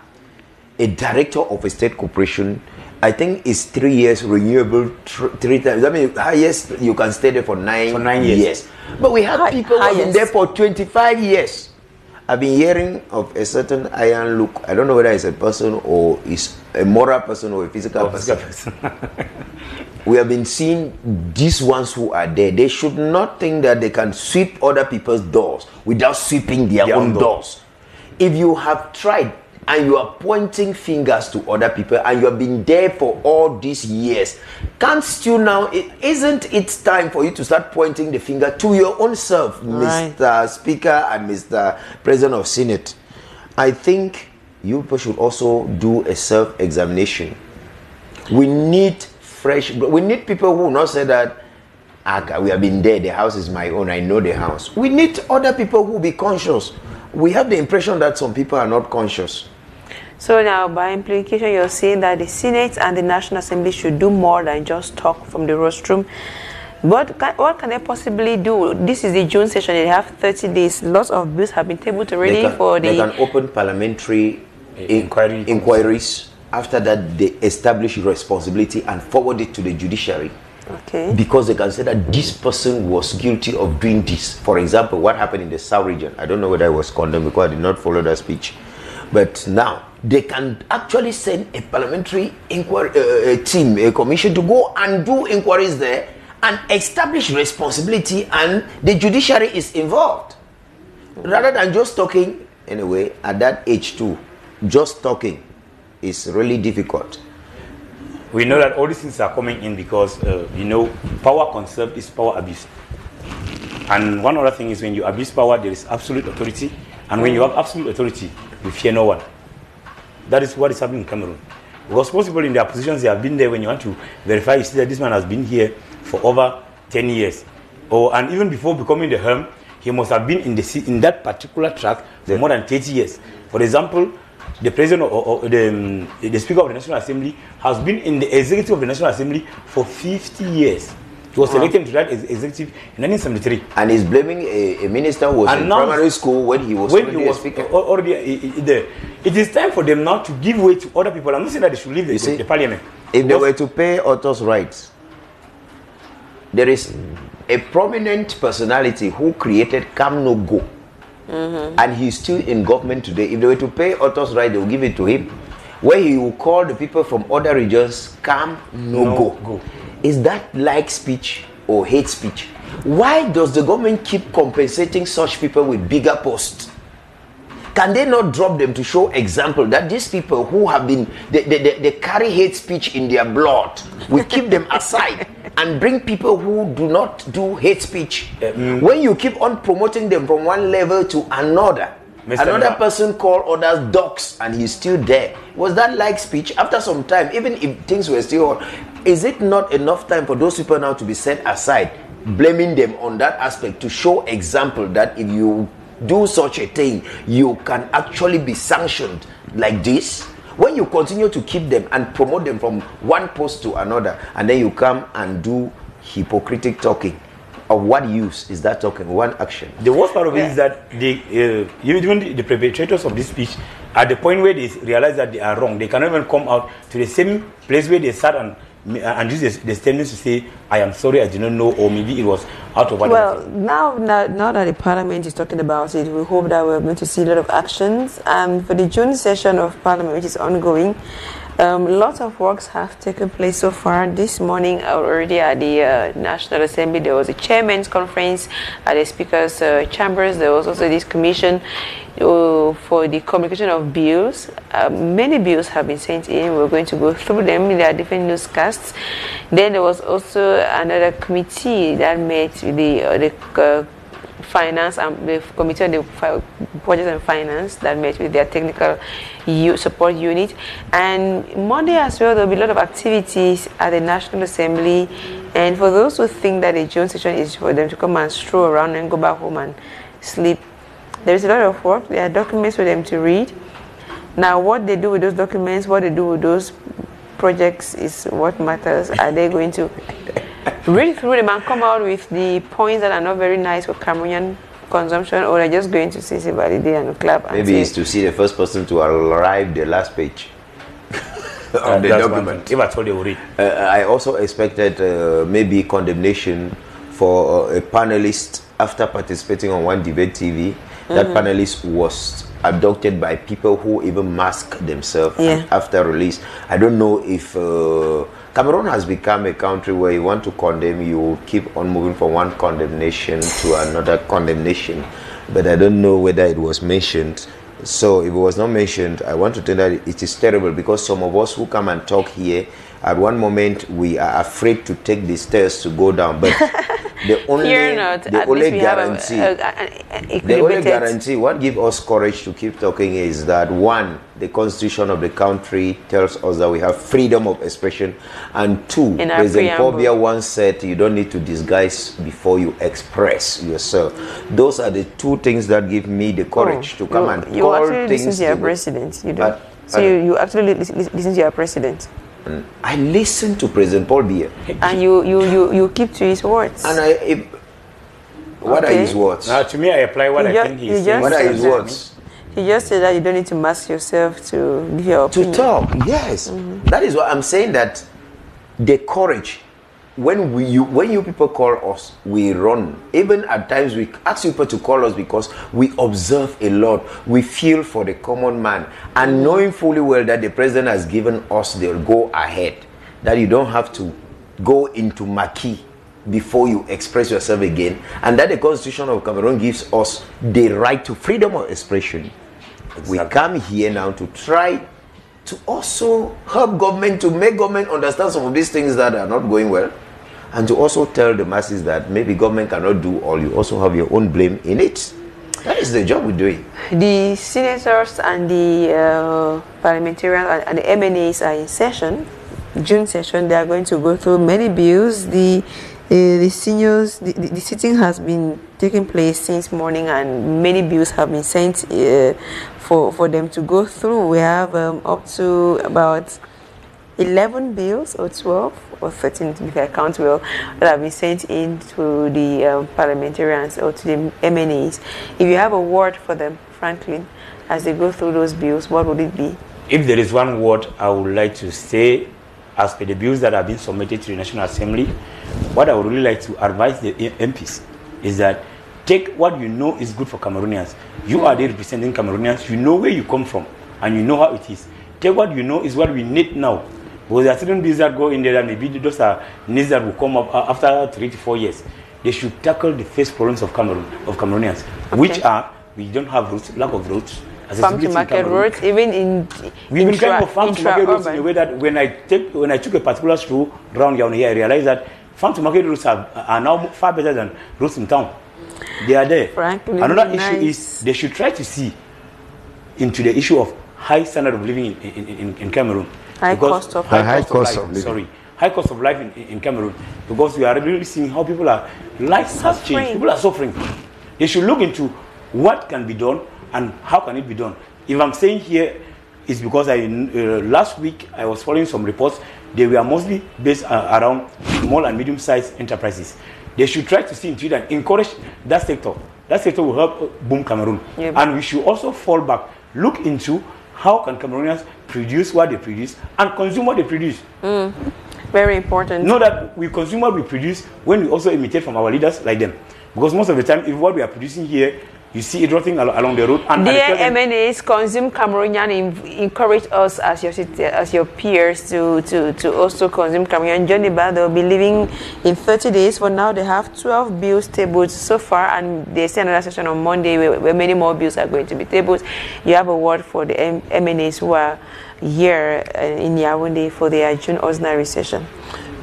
[SPEAKER 2] a director of a state corporation, I think it's 3 years renewable 3 times. I mean, highest you can stay there for 9 years. But we have people who have been there for 25 years. I've been hearing of a certain iron look. I don't know whether it's a person or is a moral person or a physical person. We have been seeing these ones who are there. They should not think that they can sweep other people's doors without sweeping their own doors. If you have tried and you are pointing fingers to other people and you have been there for all these years, can't you now, isn't it time for you to start pointing the finger to your own self, right, Mr. Speaker and Mr. President of Senate? I think you people should also do a self-examination. We need we need people who will not say that, we have been there, the house is my own, I know the house. We need other people who will be conscious. We have the impression that some people are not conscious.
[SPEAKER 1] So now, by implication, you're saying that the Senate and the National Assembly should do more than just talk from the rostrum. What can they possibly do? This is the June session. They have 30 days. Lots of bills have been tabled already
[SPEAKER 2] They can open parliamentary inquiries. After that, they establish responsibility and forward it to the judiciary.
[SPEAKER 1] Okay.
[SPEAKER 2] Because they can say that this person was guilty of doing this. For example, what happened in the South region, I don't know whether it was condemned because I did not follow that speech. But now they can actually send a parliamentary inquiry team, a commission to go and do inquiries there and establish responsibility, and the judiciary is involved. Rather than just talking, anyway, at that age too, just talking is really difficult.
[SPEAKER 3] We know that all these things are coming in because, power concept is power abuse. And one other thing is when you abuse power, there is absolute authority. And when you have absolute authority, you fear no one. That is what is happening in Cameroon. Because most people in their positions, they have been there. When you want to verify, you see that this man has been here for over 10 years. And even before becoming the helm, he must have been in that particular track for more than 30 years. For example, the president or the speaker of the National Assembly has been in the executive of the National Assembly for 50 years. He was elected to that executive in 1973.
[SPEAKER 2] And he's blaming a minister who was in primary school when he was speaker.
[SPEAKER 3] It is time for them now to give way to other people. I'm not saying that they should leave the parliament.
[SPEAKER 2] If they were to pay authors' rights, there is a prominent personality who created Cam No Go. And he's still in government today. If they were to pay authors' rights, they will give it to him. Where he will call the people from other regions Cam No Go. Is that like speech or hate speech? Why does the government keep compensating such people with bigger posts? Can they not drop them to show example that these people who have been, they carry hate speech in their blood, we keep them aside and bring people who do not do hate speech? When you keep on promoting them from one level to another, another person call others dogs and he's still there. Was that like speech? After some time, even if things were still on, is it not enough time for those people now to be set aside, blaming them on that aspect to show example that if you do such a thing, you can actually be sanctioned like this? When you continue to keep them and promote them from one post to another, and then you come and do hypocritic talking, of what use is that talking? One action.
[SPEAKER 3] The worst part of it is that even the perpetrators of this speech, at the point where they realize that they are wrong, they cannot even come out to the same place where they sat and use the statements to say, I am sorry, I did not know, or maybe it was out of whatever.
[SPEAKER 1] Well, now that the parliament is talking about it, we hope that we're going to see a lot of actions. For the June session of parliament, which is ongoing, lots of works have taken place so far. This morning, already at the National Assembly, there was a chairman's conference at the speaker's chambers. There was also this commission for the communication of bills. Many bills have been sent in. We're going to go through them. There are different newscasts. Then there was also another committee that met with the finance and the committee on the budget and finance that met with their technical support unit. And Monday as well, there will be a lot of activities at the National Assembly. And for those who think that the June session is for them to come and stroll around and go back home and sleep, there is a lot of work. There are documents for them to read. Now, what they do with those documents, what they do with those projects is what matters. Are they going to read through them and come out with the points that are not very nice for Cameroonian consumption, or are just going to say validate and clap? And
[SPEAKER 2] maybe it's to see the first person to arrive the last page of the document.
[SPEAKER 3] If I told you already.
[SPEAKER 2] I also expected maybe condemnation for a panelist after participating on one debate TV. That panelist was abducted by people who even mask themselves after release. I don't know if Cameroon has become a country where you want to condemn, you keep on moving from one condemnation to another condemnation. But I don't know whether it was mentioned. So if it was not mentioned, I want to tell that it is terrible, because some of us who come and talk here, at one moment we are afraid to take the stairs to go down. But the only guarantee, what gives us courage to keep talking is that, one, the constitution of the country tells us that we have freedom of expression, and two, President Paul Biya once said you don't need to disguise before you express yourself. Those are the two things that give me the courage to come and call things.
[SPEAKER 1] You actually listen to your president. You do. So you actually listen to your president.
[SPEAKER 2] I listen to President Paul Biya.
[SPEAKER 1] And you keep to his words.
[SPEAKER 2] And what are his words?
[SPEAKER 3] To me, I apply what I think he's saying.
[SPEAKER 2] What are his words?
[SPEAKER 1] He just said that you don't need to mask yourself to give your opinion.
[SPEAKER 2] To talk, yes. That is what I'm saying, that the courage when you people call us, we run. Even at times we ask people to call us because we observe a lot. We feel for the common man, and knowing fully well that the president has given us the go ahead, that you don't have to go into Maki before you express yourself again, and that the Constitution of Cameroon gives us the right to freedom of expression. Exactly. We come here now to try to also help government, to make government understand some of these things that are not going well, and to also tell the masses that maybe government cannot do all. You also have your own blame in it. That is the job we're doing. The
[SPEAKER 1] senators and the parliamentarians and the MNAs are in session, June session. They are going to go through many bills. The sitting has been taking place since morning, and many bills have been sent for them to go through. We have up to about 11 bills, or 12 or 13 if I count well, that have been sent in to the parliamentarians or to the MNAs. If you have a word for them, Franklin, as they go through those bills, what would it be?
[SPEAKER 3] If there is one word I would like to say, as per the bills that have been submitted to the National Assembly, what I would really like to advise the MPs is that take what you know is good for Cameroonians. You are there representing Cameroonians. You know where you come from, and you know how it is. Take what you know is what we need now. Because there are certain bills that go in there that maybe those are needs that will come up after 3 to 4 years. They should tackle the first problems of Cameroonians, okay, which are we don't have roads, lack of roads.
[SPEAKER 1] Farm to market roads, even in
[SPEAKER 3] we've been trying to farm to market roads in a way that when I took a particular stroll around here, I realized that farm to market roads are now far better than roads in town. They are there.
[SPEAKER 1] Frankly,
[SPEAKER 3] another issue is they should try to see into the issue of high standard of living in Cameroon.
[SPEAKER 1] High cost of
[SPEAKER 3] life in Cameroon, because we are really seeing how people are lives have changed. People are suffering. They should look into what can be done and how can it be done. If I'm saying here, it's because last week I was following some reports. They were mostly based around small and medium-sized enterprises. They should try to see into it and encourage that sector. That sector will help boom Cameroon. Yeah, and we should also fall back, look into how can Cameroonians produce what they produce and consume what they produce.
[SPEAKER 1] Very important.
[SPEAKER 3] Know that we consume what we produce when we also imitate from our leaders like them. Because most of the time, if what we are producing here, you see it rotting along the road. And
[SPEAKER 1] dear MNAs, consume Cameroonian, encourage us as your peers to also consume Cameroonian. John Neba, they'll be leaving in 30 days. For now, they have 12 bills tabled so far, and they say another session on Monday where many more bills are going to be tabled. You have a word for the MNAs who are here in Yaoundé for their June ordinary session.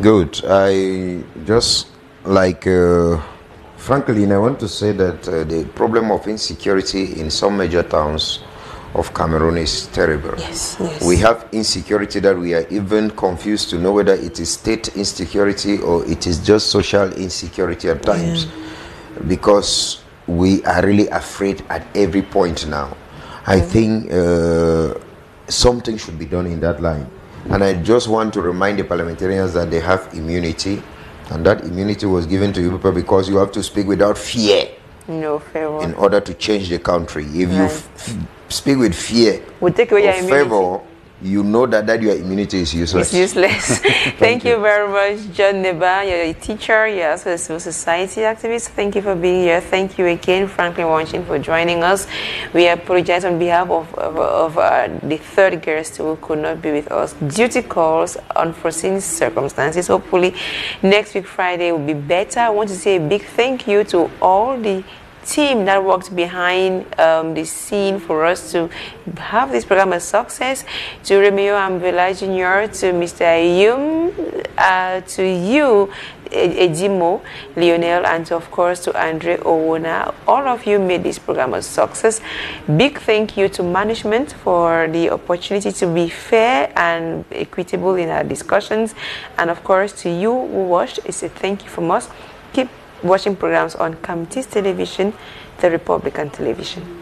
[SPEAKER 2] Good. I just like... Frankly, I want to say that the problem of insecurity in some major towns of Cameroon is terrible.
[SPEAKER 1] Yes.
[SPEAKER 2] We have insecurity that we are even confused to know whether it is state insecurity or it is just social insecurity at times. Because we are really afraid at every point now. I think something should be done in that line. And I just want to remind the parliamentarians that they have immunity. And that immunity was given to you people because you have to speak without fear.
[SPEAKER 1] No favor.
[SPEAKER 2] In order to change the country. If you speak with fear
[SPEAKER 1] we'll take away
[SPEAKER 2] or favor, you know that your immunity is useless.
[SPEAKER 1] It's useless. Thank you very much, John Neba. You're a teacher, you're also a civil society activist. Thank you for being here. Thank you again, Franklin Wanchin, for joining us. We apologize on behalf of the third guest who could not be with us due to calls, unforeseen circumstances. Hopefully, next week, Friday, will be better. I want to say a big thank you to all the team that worked behind the scene for us to have this program a success. To Remio Ambela Jr., to Mr. Ayum, to you, Edimo, Lionel, and of course to Andre Owona. All of you made this program a success. Big thank you to management for the opportunity to be fair and equitable in our discussions. And of course to you who watched, it's a thank you from us. Keep watching programs on Camtis Television, the Republican Television.